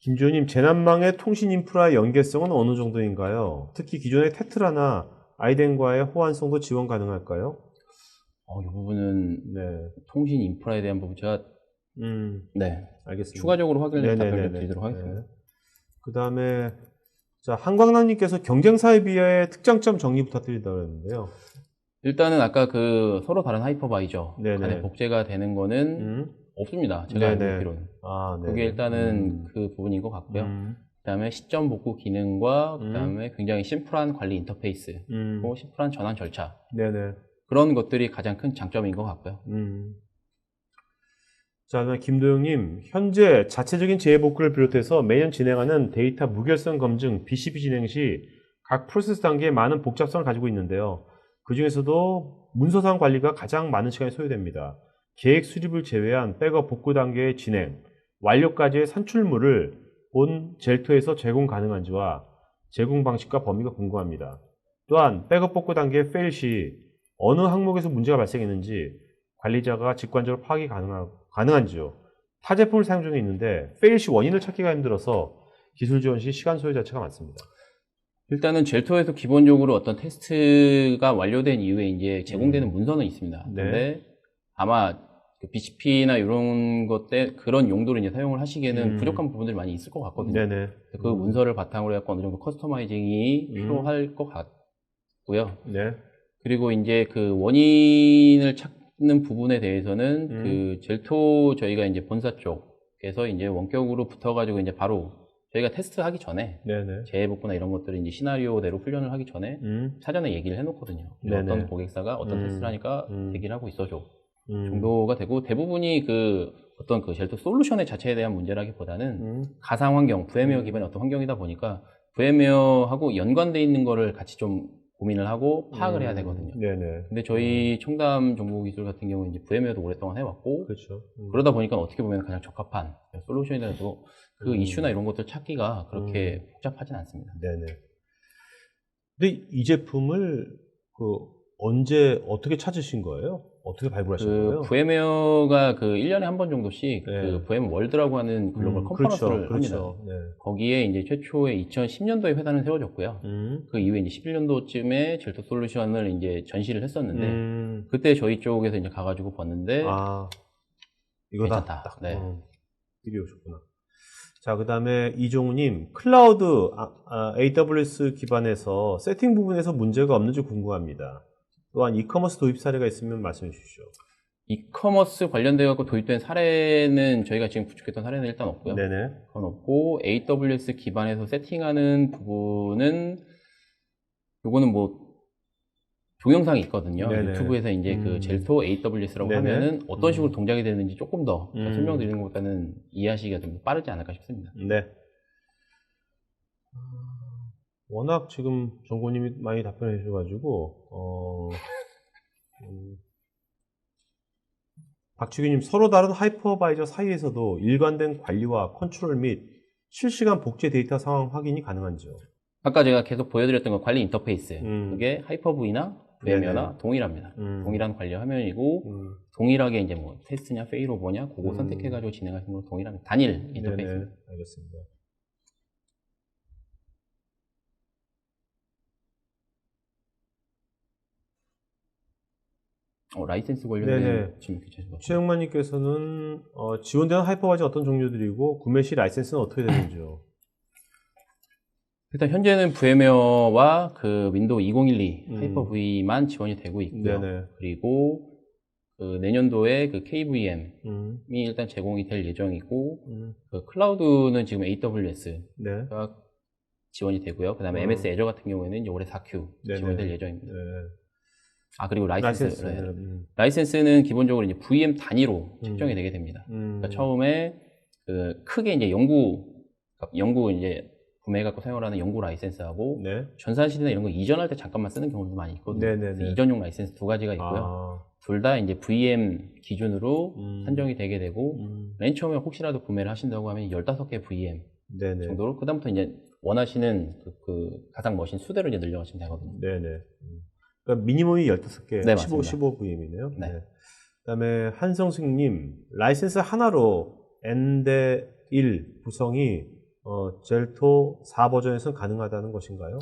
김주호님, 재난망의 통신 인프라 연계성은 어느 정도인가요? 특히 기존의 테트라나 아이덴과의 호환성도 지원 가능할까요? 이 부분은 통신 인프라에 대한 부분 제가 네, 알겠습니다. 추가적으로 확인을 답변을 드리도록 하겠습니다. 네. 그 다음에 한광남님께서 경쟁사에 비해 특장점 정리 부탁드린다고 했는데요. 일단은 아까 서로 다른 하이퍼바이저 간에 복제가 되는 거는 없습니다. 제가 알고 있기로는. 그게 일단은 그 부분인 것 같고요. 그 다음에 시점 복구 기능과 그 다음에 굉장히 심플한 관리 인터페이스, 그리고 심플한 전환 절차. 그런 것들이 가장 큰 장점인 것 같고요. 자, 김도영님, 현재 자체적인 재해복구를 비롯해서 매년 진행하는 데이터 무결성 검증 BCP 진행 시 각 프로세스 단계에 많은 복잡성을 가지고 있는데요. 그 중에서도 문서상 관리가 가장 많은 시간이 소요됩니다. 계획 수립을 제외한 백업 복구 단계의 진행, 완료까지의 산출물을 본 젤토에서 제공 가능한지와 제공 방식과 범위가 궁금합니다. 또한 백업 복구 단계의 페일 시 어느 항목에서 문제가 발생했는지 관리자가 직관적으로 파악이 가능한지요. 타 제품을 사용 중에 있는데 페일 시 원인을 찾기가 힘들어서 기술 지원 시 시간 소요 자체가 많습니다. 일단은 젤토에서 기본적으로 어떤 테스트가 완료된 이후에 이제 제공되는 문서는 있습니다. 근데 아마 BCP나 이런 그런 용도로 이제 사용을 하시기에는 부족한 부분들이 많이 있을 것 같거든요. 그 문서를 바탕으로 해서 어느 정도 커스터마이징이 필요할 것 같고요. 그리고 이제 그 원인을 찾는 부분에 대해서는 그 젤토 저희가 이제 본사 쪽에서 이제 원격으로 붙어가지고 이제 바로 저희가 테스트하기 전에 재해복구나 이런 것들을 이제 시나리오대로 훈련을 하기 전에 사전에 얘기를 해놓거든요. 어떤 고객사가 어떤 테스트를 하니까 대기를 하고 있어줘 정도가 되고 대부분이 어떤 젤토 솔루션의 자체에 대한 문제라기보다는 가상 환경, VM웨어 기반의 어떤 환경이다 보니까 VM웨어하고 연관돼 있는 거를 같이 좀 고민을 하고 파악을 해야 되거든요. 근데 저희 청담 정보기술 같은 경우는 이제 VM웨어도 오랫동안 해왔고, 그러다 보니까 어떻게 보면 가장 적합한 솔루션이라도 그 이슈나 이런 것들 찾기가 그렇게 복잡하진 않습니다. 근데 이 제품을 언제 어떻게 찾으신 거예요? 어떻게 발굴하신 거예요? VM웨어가 1년에 한 번 정도씩 VM월드라고 하는 글로벌 컨퍼런스를 합니다. 거기에 이제 최초에 2010년도에 회사는 세워졌고요. 그 이후에 이제 11년도쯤에 젤토 솔루션을 이제 전시를 했었는데 그때 저희 쪽에서 이제 가가지고 봤는데 이거다. 괜찮다. 이리 오셨구나. 자, 그 다음에 이종우님, 클라우드 AWS 기반에서 세팅 부분에서 문제가 없는지 궁금합니다. 또한 이커머스 도입 사례가 있으면 말씀해 주시죠. 이커머스 관련돼 갖고 도입된 사례는 저희가 지금 구축했던 사례는 일단 없고요. 그건 없고 AWS 기반에서 세팅하는 부분은 요거는 동영상이 있거든요. 네네. 유튜브에서 이제 그 젤토 AWS라고 네네. 하면은 어떤 식으로 동작이 되는지 조금 더 설명드리는 것보다는 이해하시기가 좀 빠르지 않을까 싶습니다. 네. 워낙 지금 정고님이 많이 답변해 주셔가지고 박주기님, 서로 다른 하이퍼바이저 사이에서도 일관된 관리와 컨트롤 및 실시간 복제 데이터 상황 확인이 가능한지요? 아까 제가 계속 보여드렸던 건 관리 인터페이스. 그게 하이퍼V나 VM웨어나 네네. 동일합니다. 동일한 관리 화면이고 동일하게 이제 뭐 테스트냐 페이로버냐 그거 선택해가지고 진행하시는 건 동일합니다. 단일 인터페이스. 네네. 알겠습니다. 라이센스 관련된 네네. 질문 주셔서 최영만님께서는 지원되는 하이퍼바이저 어떤 종류들이고 구매 시 라이센스는 어떻게 되는지요? 일단 현재는 VM웨어와 그 윈도우 2012 하이퍼V만 지원이 되고 있고요. 네네. 그리고 그 내년도에 그 KVM이 일단 제공이 될 예정이고 그 클라우드는 지금 AWS가 네. 지원이 되고요. 그 다음에 MS 애저 같은 경우에는 이제 올해 4Q 네네. 지원될 예정입니다. 네. 아, 그리고 라이센스. 라이센스는, 라이센스는 기본적으로 이제 VM 단위로 책정이 되게 됩니다. 그러니까 처음에 그 크게 이제 연구 이제 구매해갖고 사용을 하는 연구 라이센스하고 네. 전산실이나 이런 거 이전할 때 잠깐만 쓰는 경우도 많이 있거든요. 네네네. 그래서 이전용 라이센스 두 가지가 있고요. 둘 다 이제 VM 기준으로 산정이 되게 되고 맨 처음에 혹시라도 구매를 하신다고 하면 15개 VM 네네. 정도로 그다음부터 이제 원하시는 그 가상 머신 수대로 이제 늘려가시면 되거든요. 네네. 그러니까 미니멈이 15개, 네, 15VM이네요. 네. 네. 그다음에 한성승님, 라이센스 하나로 N대 1 구성이 젤토 4 버전에서는 가능하다는 것인가요?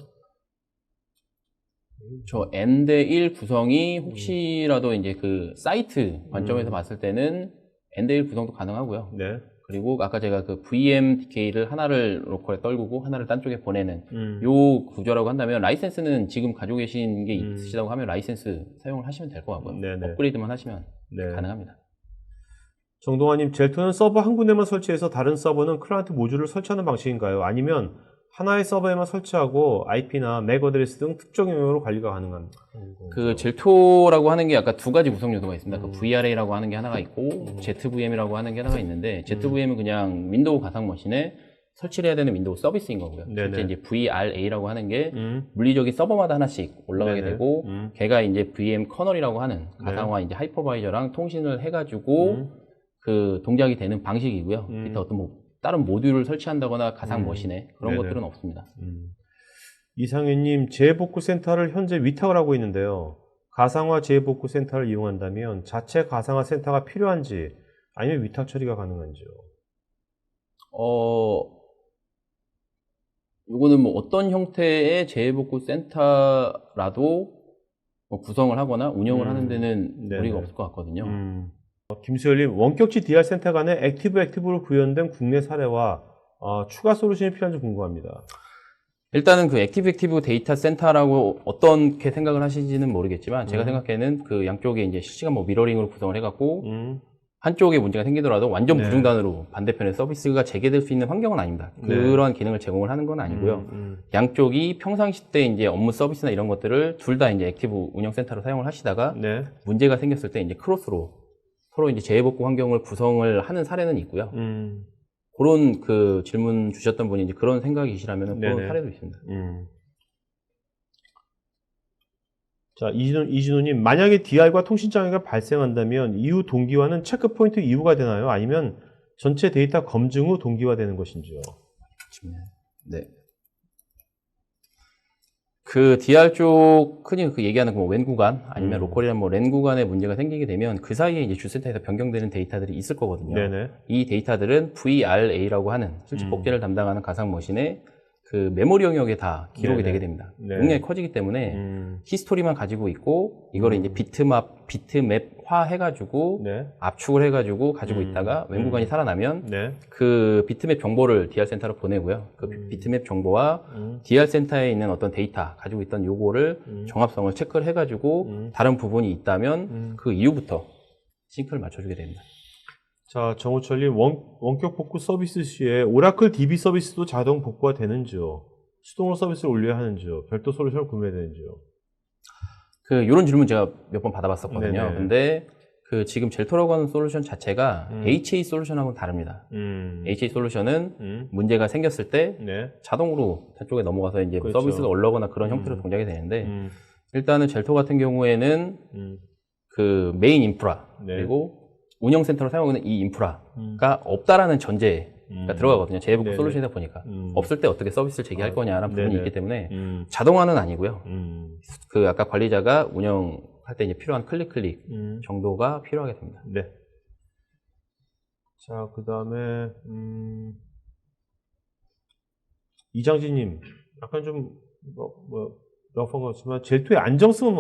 저 N대 1 구성이 혹시라도 이제 그 사이트 관점에서 봤을 때는 N대 1 구성도 가능하고요. 네. 그리고 아까 제가 그 VMDK를 하나를 로컬에 떨구고 하나를 딴 쪽에 보내는 요 구조라고 한다면 라이센스는 지금 가지고 계신 게 있으시다고 하면 라이센스 사용을 하시면 될 것 같고요. 네네. 업그레이드만 하시면 네. 가능합니다. 정동환님, 젤토는 서버 한 군데만 설치해서 다른 서버는 클라이언트 모듈을 설치하는 방식인가요? 아니면 하나의 서버에만 설치하고 IP나 맥 어드레스 등 특정 영역으로 관리가 가능한 건가요? 그 젤토라고 하는 게 아까 두 가지 구성 요소가 있습니다. 그 VRA라고 하는 게 하나가 있고 ZVM이라고 하는 게 하나가 있는데 ZVM은 그냥 윈도우 가상 머신에 설치를 해야 되는 윈도우 서비스인 거고요. 실제 이제 VRA라고 하는 게 물리적인 서버마다 하나씩 올라가게 네네. 되고 걔가 이제 VM 커널이라고 하는 가상화 이제 하이퍼바이저랑 통신을 해가지고 그 동작이 되는 방식이고요. 밑에 어떤 뭐 다른 모듈을 설치한다거나 가상 머신에 그런 네네. 것들은 없습니다. 이상현님, 재복구 센터를 현재 위탁을 하고 있는데요. 가상화 재복구 센터를 이용한다면 자체 가상화 센터가 필요한지 아니면 위탁 처리가 가능한지요? 이거는 뭐 어떤 형태의 재복구 센터라도 뭐 구성을 하거나 운영을 하는 데는 네네. 무리가 없을 것 같거든요. 김수열님, 원격지 DR 센터 간에 액티브로 구현된 국내 사례와 추가 솔루션이 필요한지 궁금합니다. 일단은 그 액티브 데이터 센터라고 어떻게 생각을 하시는지는 모르겠지만 제가 생각에는 그 양쪽에 이제 실시간 뭐 미러링으로 구성을 해갖고 한쪽에 문제가 생기더라도 완전 네. 무중단으로 반대편에 서비스가 재개될 수 있는 환경은 아닙니다. 그런 기능을 제공을 하는 건 아니고요. 양쪽이 평상시 때 이제 업무 서비스나 이런 것들을 둘 다 이제 액티브 운영 센터로 사용을 하시다가 네. 문제가 생겼을 때 이제 크로스로 서로 이제 재복구 환경을 구성을 하는 사례는 있고요. 그런 그 질문 주셨던 분이 이제 그런 생각이시라면 그런 네네. 사례도 있습니다. 자, 이진우님, 만약에 DR과 통신 장애가 발생한다면 이후 동기화는 체크포인트 이후가 되나요? 아니면 전체 데이터 검증 후 동기화되는 것인지요? 네. 그 DR 쪽 흔히 그 얘기하는 뭐 웬 구간 아니면 로컬이나 뭐 랜 구간에 문제가 생기게 되면 그 사이에 이제 주센터에서 변경되는 데이터들이 있을 거거든요. 네네. 이 데이터들은 VRA라고 하는 실제 복제를 담당하는 가상 머신의 그 메모리 영역에 다 기록이 네네. 되게 됩니다. 네. 용량이 커지기 때문에 히스토리만 가지고 있고 이거를 이제 비트맵화 해가지고 네. 압축을 해가지고 가지고 있다가 웬 구간이 살아나면 네. 그 비트맵 정보를 DR 센터로 보내고요. 그 비트맵 정보와 DR 센터에 있는 어떤 데이터 가지고 있던 요거를 정합성을 체크를 해가지고 다른 부분이 있다면 그 이후부터 싱크를 맞춰주게 됩니다. 자, 정우철님, 원격 복구 서비스 시에 오라클 DB 서비스도 자동 복구가 되는지요? 수동으로 서비스를 올려야 하는지요? 별도 솔루션을 구매해야 되는지요? 이런 질문 제가 몇 번 받아봤었거든요. 네네. 근데 지금 젤토라고 하는 솔루션 자체가 HA 솔루션하고는 다릅니다. HA 솔루션은 문제가 생겼을 때 네. 자동으로 저쪽에 넘어가서 이제 그렇죠. 서비스가 올라오거나 그런 형태로 동작이 되는데 일단은 젤토 같은 경우에는 그 메인 인프라 네. 그리고 운영센터로 사용하는 이 인프라가 없다라는 전제가 들어가거든요. 제이북 네네. 솔루션이다 보니까 없을 때 어떻게 서비스를 제기할 거냐라는 부분이 네네. 있기 때문에 자동화는 아니고요. 아까 관리자가 운영할 때 이제 필요한 클릭 정도가 필요하게 됩니다. 네. 자, 그 다음에, 이장진님, 약간 좀, 러프한 것 같지만, 젤토의 안정성은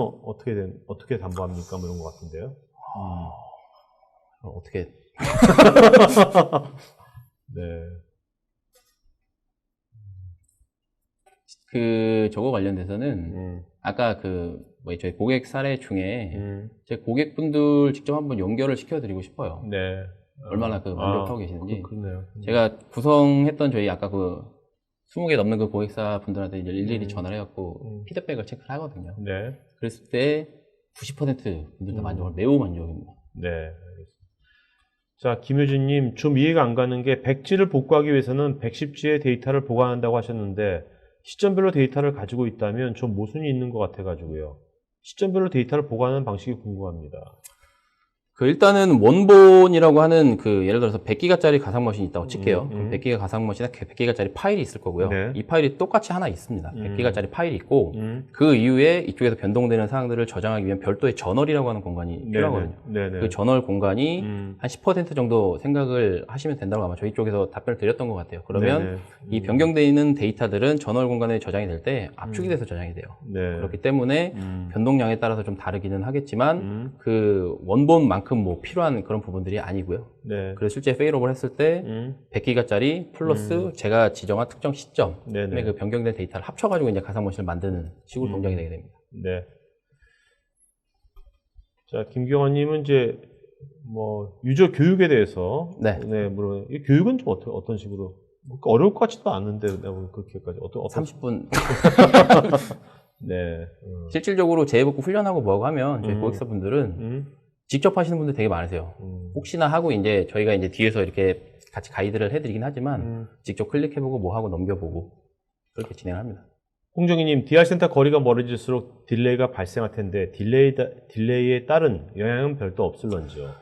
어떻게 담보합니까? 뭐 이런 것 같은데요. 어떻게 네. 저거 관련돼서는 아까 저희 고객 사례 중에 제 고객분들 직접 한번 연결을 시켜드리고 싶어요. 네. 얼마나 만족하고 계시는지. 그렇네요. 제가 구성했던 저희 아까 20개 넘는 고객사 분들한테 이제 일일이 전화를 해갖고 피드백을 체크를 하거든요. 네. 그랬을 때 90% 분들 다 매우 만족입니다. 네. 알겠습니다. 자, 김효진님, 좀 이해가 안 가는 게 백지를 복구하기 위해서는 110지의 데이터를 보관한다고 하셨는데 시점별로 데이터를 가지고 있다면 좀 모순이 있는 것 같아가지고요. 시점별로 데이터를 보관하는 방식이 궁금합니다. 일단은 원본이라고 하는 예를 들어서 100기가짜리 가상머신이 있다고 칠게요. 그럼 100기가 가상머신에 100기가짜리 파일이 있을 거고요. 네. 이 파일이 똑같이 하나 있습니다. 100기가짜리 파일이 있고 그 이후에 이쪽에서 변동되는 사항들을 저장하기 위한 별도의 저널이라고 하는 공간이 필요하거든요. 네네. 그 저널 공간이 한 10% 정도 생각을 하시면 된다고 아마 저희 쪽에서 답변을 드렸던 것 같아요. 그러면 이 변경되어 있는 데이터들은 저널 공간에 저장이 될 때 압축이 돼서 저장이 돼요. 네. 그렇기 때문에 변동량에 따라서 좀 다르기는 하겠지만 원본만큼 필요한 그런 부분들이 아니고요. 네. 그래서 실제 페일오버를 했을 때 100기가짜리 플러스 제가 지정한 특정 시점에 그 변경된 데이터를 합쳐가지고 이제 가상머신을 만드는 식으로 동작이 되게 됩니다. 네. 자, 김경환님은 이제 유저 교육에 대해서 물론 이 교육은 좀 어떤 식으로 어려울 것 같지도 않은데 내가 그렇게까지 어떤 30분. 네. 실질적으로 재해복구 훈련하고 뭐하고 하면 저희 고객사분들은 직접 하시는 분들 되게 많으세요. 혹시나 하고 이제 저희가 이제 뒤에서 이렇게 같이 가이드를 해드리긴 하지만 직접 클릭해보고 뭐하고 넘겨보고 그렇게 진행합니다. 홍정희님, DR센터 거리가 멀어질수록 딜레이가 발생할 텐데 딜레이에 따른 영향은 별도 없을런지요?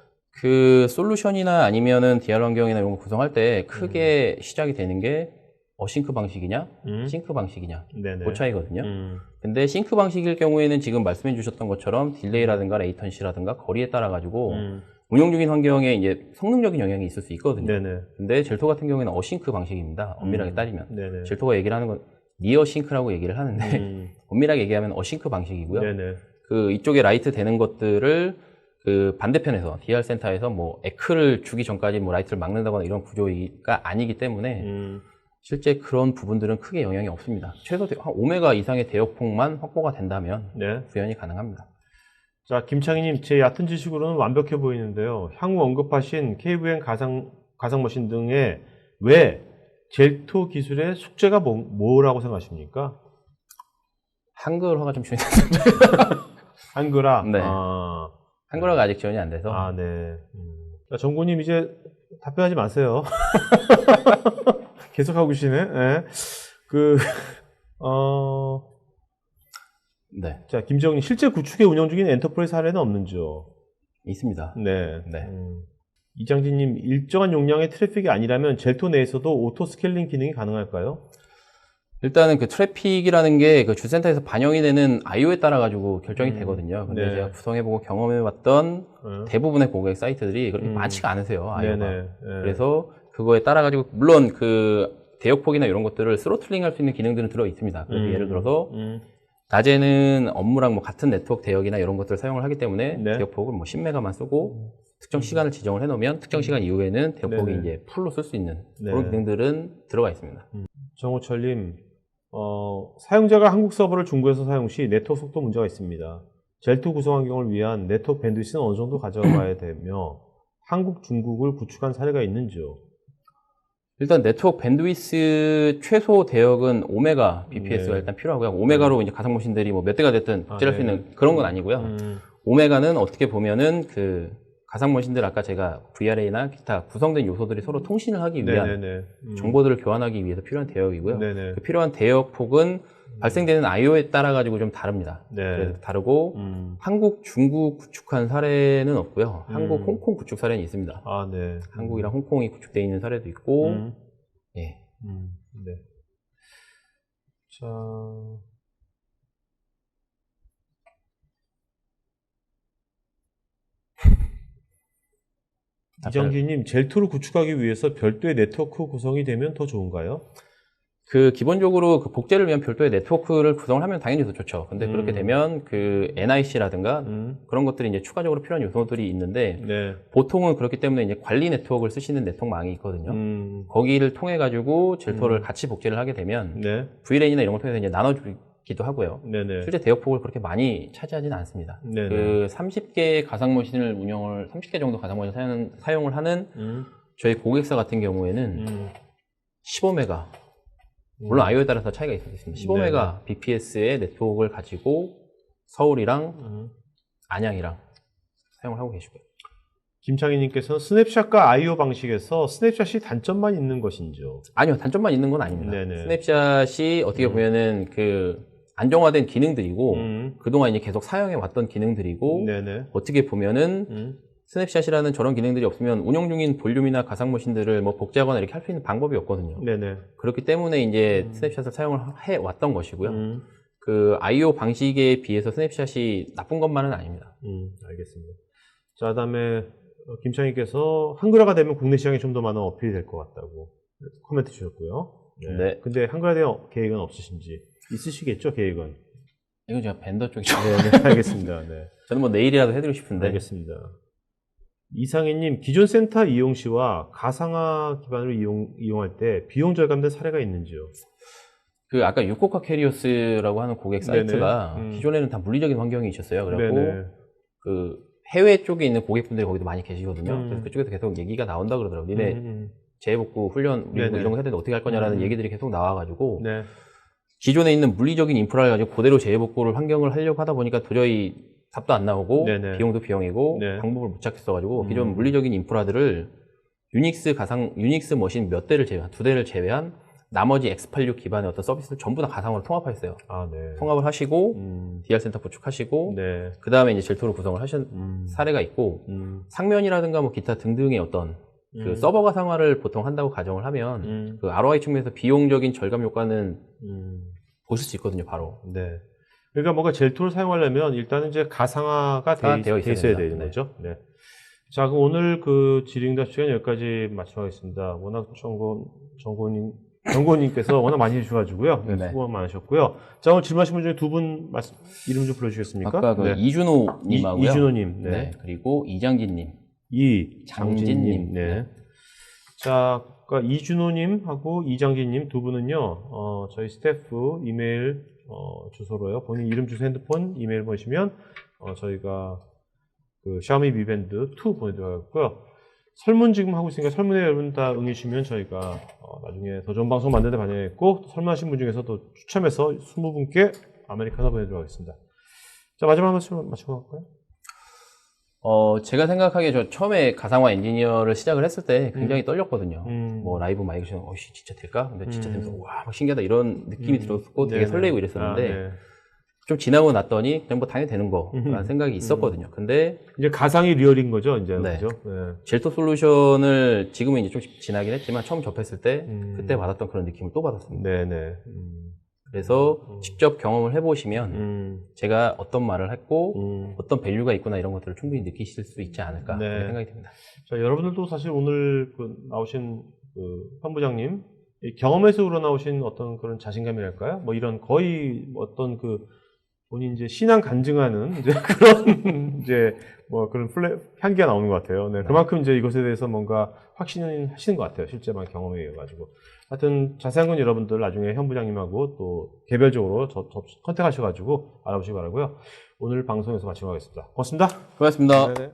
솔루션이나 아니면은 DR 환경이나 이런 거 구성할 때 크게 시작이 되는 게 어싱크 방식이냐, 싱크 방식이냐, 그 차이거든요. 근데 싱크 방식일 경우에는 지금 말씀해 주셨던 것처럼 딜레이라든가 레이턴시라든가 거리에 따라 가지고 운영 중인 환경에 이제 성능적인 영향이 있을 수 있거든요. 네네. 근데 젤토 같은 경우에는 어싱크 방식입니다. 엄밀하게 따지면. 네네. 젤토가 얘기를 하는 건 니어 싱크라고 얘기를 하는데 엄밀하게 얘기하면 어싱크 방식이고요. 네네. 이쪽에 라이트 되는 것들을 반대편에서 DR 센터에서 에크를 주기 전까지 라이트를 막는다거나 이런 구조가 아니기 때문에 실제 그런 부분들은 크게 영향이 없습니다. 최소 한 오메가 이상의 대역폭만 확보가 된다면 구현이 가능합니다. 자, 김창희님, 제 얕은 지식으로는 완벽해 보이는데요. 향후 언급하신 KVM 가상머신 등의 왜 젤토 기술의 숙제가 뭐라고 생각하십니까? 한글화가 좀 지원이 한글화? 네. 한글화가 아직 지원이 안 돼서. 아, 네. 자, 정구님 이제 답변하지 마세요. 계속 하고 계시네. 네. 네. 자, 김정희, 실제 구축에 운영 중인 엔터프라이즈 사례는 없는지요? 있습니다. 네. 네. 이장진님, 일정한 용량의 트래픽이 아니라면 젤토 내에서도 오토 스케일링 기능이 가능할까요? 일단은 트래픽이라는 게 주센터에서 반영이 되는 IO에 따라 가지고 결정이 되거든요. 근데 제가 구성해보고 경험해봤던 대부분의 고객 사이트들이 그렇게 많지가 않으세요, IO가. 그래서 그거에 따라 가지고 물론 대역폭이나 이런 것들을 스로틀링 할 수 있는 기능들은 들어 있습니다. 그래서 예를 들어서 낮에는 업무랑 같은 네트워크 대역이나 이런 것들을 사용을 하기 때문에 대역폭을 10메가만 쓰고 특정 시간을 지정을 해놓으면 특정 시간 이후에는 대역폭이 이제 풀로 쓸 수 있는 그런 기능들은 들어가 있습니다. 정호철님, 사용자가 한국 서버를 중국에서 사용 시 네트워크 속도 문제가 있습니다. 젤토 구성 환경을 위한 네트워크 밴드위스는 어느 정도 가져가야 되며 한국, 중국을 구축한 사례가 있는지요? 일단 네트워크 밴드위스 최소 대역은 오메가 BPS가 네. 일단 필요하고요. 오메가로 이제 가상 머신들이 뭐 몇 대가 됐든 복제할 수 네. 있는 그런 건 아니고요. 오메가는 어떻게 보면은 그 가상 머신들 아까 제가 VRA나 기타 구성된 요소들이 서로 통신을 하기 위한 네네네. 정보들을 교환하기 위해서 필요한 대역이고요. 네네. 그 필요한 대역 폭은 발생되는 IO에 따라 가지고 좀 다릅니다. 네. 그래서 다르고 한국, 중국 구축한 사례는 없고요. 한국, 홍콩 구축 사례는 있습니다. 아, 네. 한국이랑 홍콩이 구축되어 있는 사례도 있고, 예. 네. 자. 이정기님, 젤토를 구축하기 위해서 별도의 네트워크 구성이 되면 더 좋은가요? 그 기본적으로 그 복제를 위한 별도의 네트워크를 구성을 하면 당연히 더 좋죠. 근데 그렇게 되면 그 NIC라든가 그런 것들이 이제 추가적으로 필요한 요소들이 있는데 네. 보통은 그렇기 때문에 이제 관리 네트워크를 쓰시는 네트워크망이 있거든요. 거기를 통해 가지고 젤토를 같이 복제를 하게 되면 네. VLAN이나 이런 걸 통해서 이제 나눠주기도 하고요. 네네. 실제 대역폭을 그렇게 많이 차지하지는 않습니다. 네네. 그 30개 가상 머신을 30개 정도 가상 머신 사용을 하는 저희 고객사 같은 경우에는 15메가 물론 IO에 따라서 차이가 있을 수 있습니다. 15메가 BPS의 네트워크를 가지고 서울이랑 안양이랑 사용을 하고 계시고요. 김창희님께서는 스냅샷과 IO 방식에서 스냅샷이 단점만 있는 것인지요? 아니요, 단점만 있는 건 아닙니다. 네네. 스냅샷이 어떻게 보면은 그 안정화된 기능들이고 그동안 이제 계속 사용해 왔던 기능들이고 네네. 어떻게 보면은 스냅샷이라는 저런 기능들이 없으면 운영 중인 볼륨이나 가상 머신들을 뭐 복제하거나 이렇게 할 수 있는 방법이 없거든요. 네네. 그렇기 때문에 이제 스냅샷을 사용을 해 왔던 것이고요. 그 IO 방식에 비해서 스냅샷이 나쁜 것만은 아닙니다. 알겠습니다. 자, 다음에 김창희께서 한글화가 되면 국내 시장에 좀 더 많은 어필이 될 것 같다고 코멘트 주셨고요. 네. 근데 한글화 대응 계획은 없으신지? 있으시겠죠, 계획은? 이건 제가 벤더 쪽이죠. 네, 알겠습니다. 네. 저는 뭐 내일이라도 해드리고 싶은데. 알겠습니다. 이상희님, 기존 센터 이용 시와 가상화 기반으로 이용할 때 비용 절감된 사례가 있는지요? 그 아까 유코카 캐리어스라고 하는 고객 사이트가 기존에는 다 물리적인 환경이 있었어요. 그래갖고 그 해외 쪽에 있는 고객분들이 거기도 많이 계시거든요. 그래서 그쪽에서 계속 얘기가 나온다 그러더라고요. 니네 재해복구 훈련 우리 뭐 이런 거 해야 되는데 어떻게 할 거냐라는 얘기들이 계속 나와가지고 네. 기존에 있는 물리적인 인프라를 가지고 그대로 재해복구를 환경을 하려고 하다 보니까 도저히 답도 안 나오고 네네. 비용도 비용이고 네. 방법을 못 찾겠어가지고 기존 물리적인 인프라들을 유닉스 머신 몇 대를 제외한 2대를 제외한 나머지 X86 기반의 어떤 서비스를 전부 다 가상으로 통합하셨어요. 아, 네. 통합을 하시고 DR 센터 구축하시고 네. 그 다음에 이제 젤토를 구성을 하신 사례가 있고 상면이라든가 뭐 기타 등등의 어떤 그 서버 가상화를 보통 한다고 가정을 하면 그 ROI 측면에서 비용적인 절감 효과는 보실 수 있거든요, 바로. 네. 그러니까 뭔가 젤토를 사용하려면 일단은 이제 가상화가 되어 있어야 되는 거죠. 네. 자, 그럼 오늘 그 질의응답 시간 여기까지 마치도록 하겠습니다. 워낙 정고님께서 워낙 많이 해주셔가지고요. 네네. 수고 많으셨고요. 자, 오늘 질문하신 분 중에 두 분 이름 좀 불러주시겠습니까? 아까 그 네. 이준호님하고요. 이준호님. 네. 네. 그리고 이장진님. 장진님. 네. 자, 그러니까 이준호님하고 이장진님 두 분은요, 저희 스태프 이메일 주소로요. 본인 이름, 주소, 핸드폰, 이메일 보시면 저희가 그 샤오미 Mi Band 2 보내드리고요. 설문 지금 하고 있으니까 설문에 여러분 다 응해주시면 저희가 나중에 더 좋은 방송 만드는 데 반영했고 설문하신 분 중에서 또 추첨해서 20분께 아메리카노 보내드리도록 하겠습니다. 자, 마지막 한 말씀 마치고 갈까요? 제가 생각하기에 저 처음에 가상화 엔지니어를 시작을 했을 때 굉장히 떨렸거든요. 뭐 라이브 마이크션, 진짜 될까? 근데 진짜 되면서 와, 막 신기하다 이런 느낌이 들었고 되게 설레고 이랬었는데 네. 좀 지나고 났더니 그냥 뭐 당연히 되는 거라는 생각이 있었거든요. 근데 이제 가상이 리얼인 거죠, 이제. 네. 그죠? 네. 젤토 솔루션을 지금은 이제 좀 지나긴 했지만 처음 접했을 때 그때 받았던 그런 느낌을 또 받았습니다. 네네. 그래서 직접 경험을 해보시면 제가 어떤 말을 했고 어떤 밸류가 있구나 이런 것들을 충분히 느끼실 수 있지 않을까 네. 그렇게 생각이 듭니다. 자, 여러분들도 사실 오늘 나오신 현부장님 경험에서 우러나오신 어떤 그런 자신감이랄까요? 뭐 이런 거의 어떤 본인 이제 신앙 간증하는 이제 그런 이제 뭐 그런 향기가 나오는 것 같아요. 네, 그만큼 이제 이것에 대해서 뭔가 확신을 하시는 것 같아요. 실제만 경험에 의해 가지고. 하여튼 자세한 건 여러분들 나중에 현 부장님하고 또 개별적으로 컨택하셔가지고 알아보시기 바라고요. 오늘 방송에서 마치도록 하겠습니다. 고맙습니다. 고맙습니다. 네네.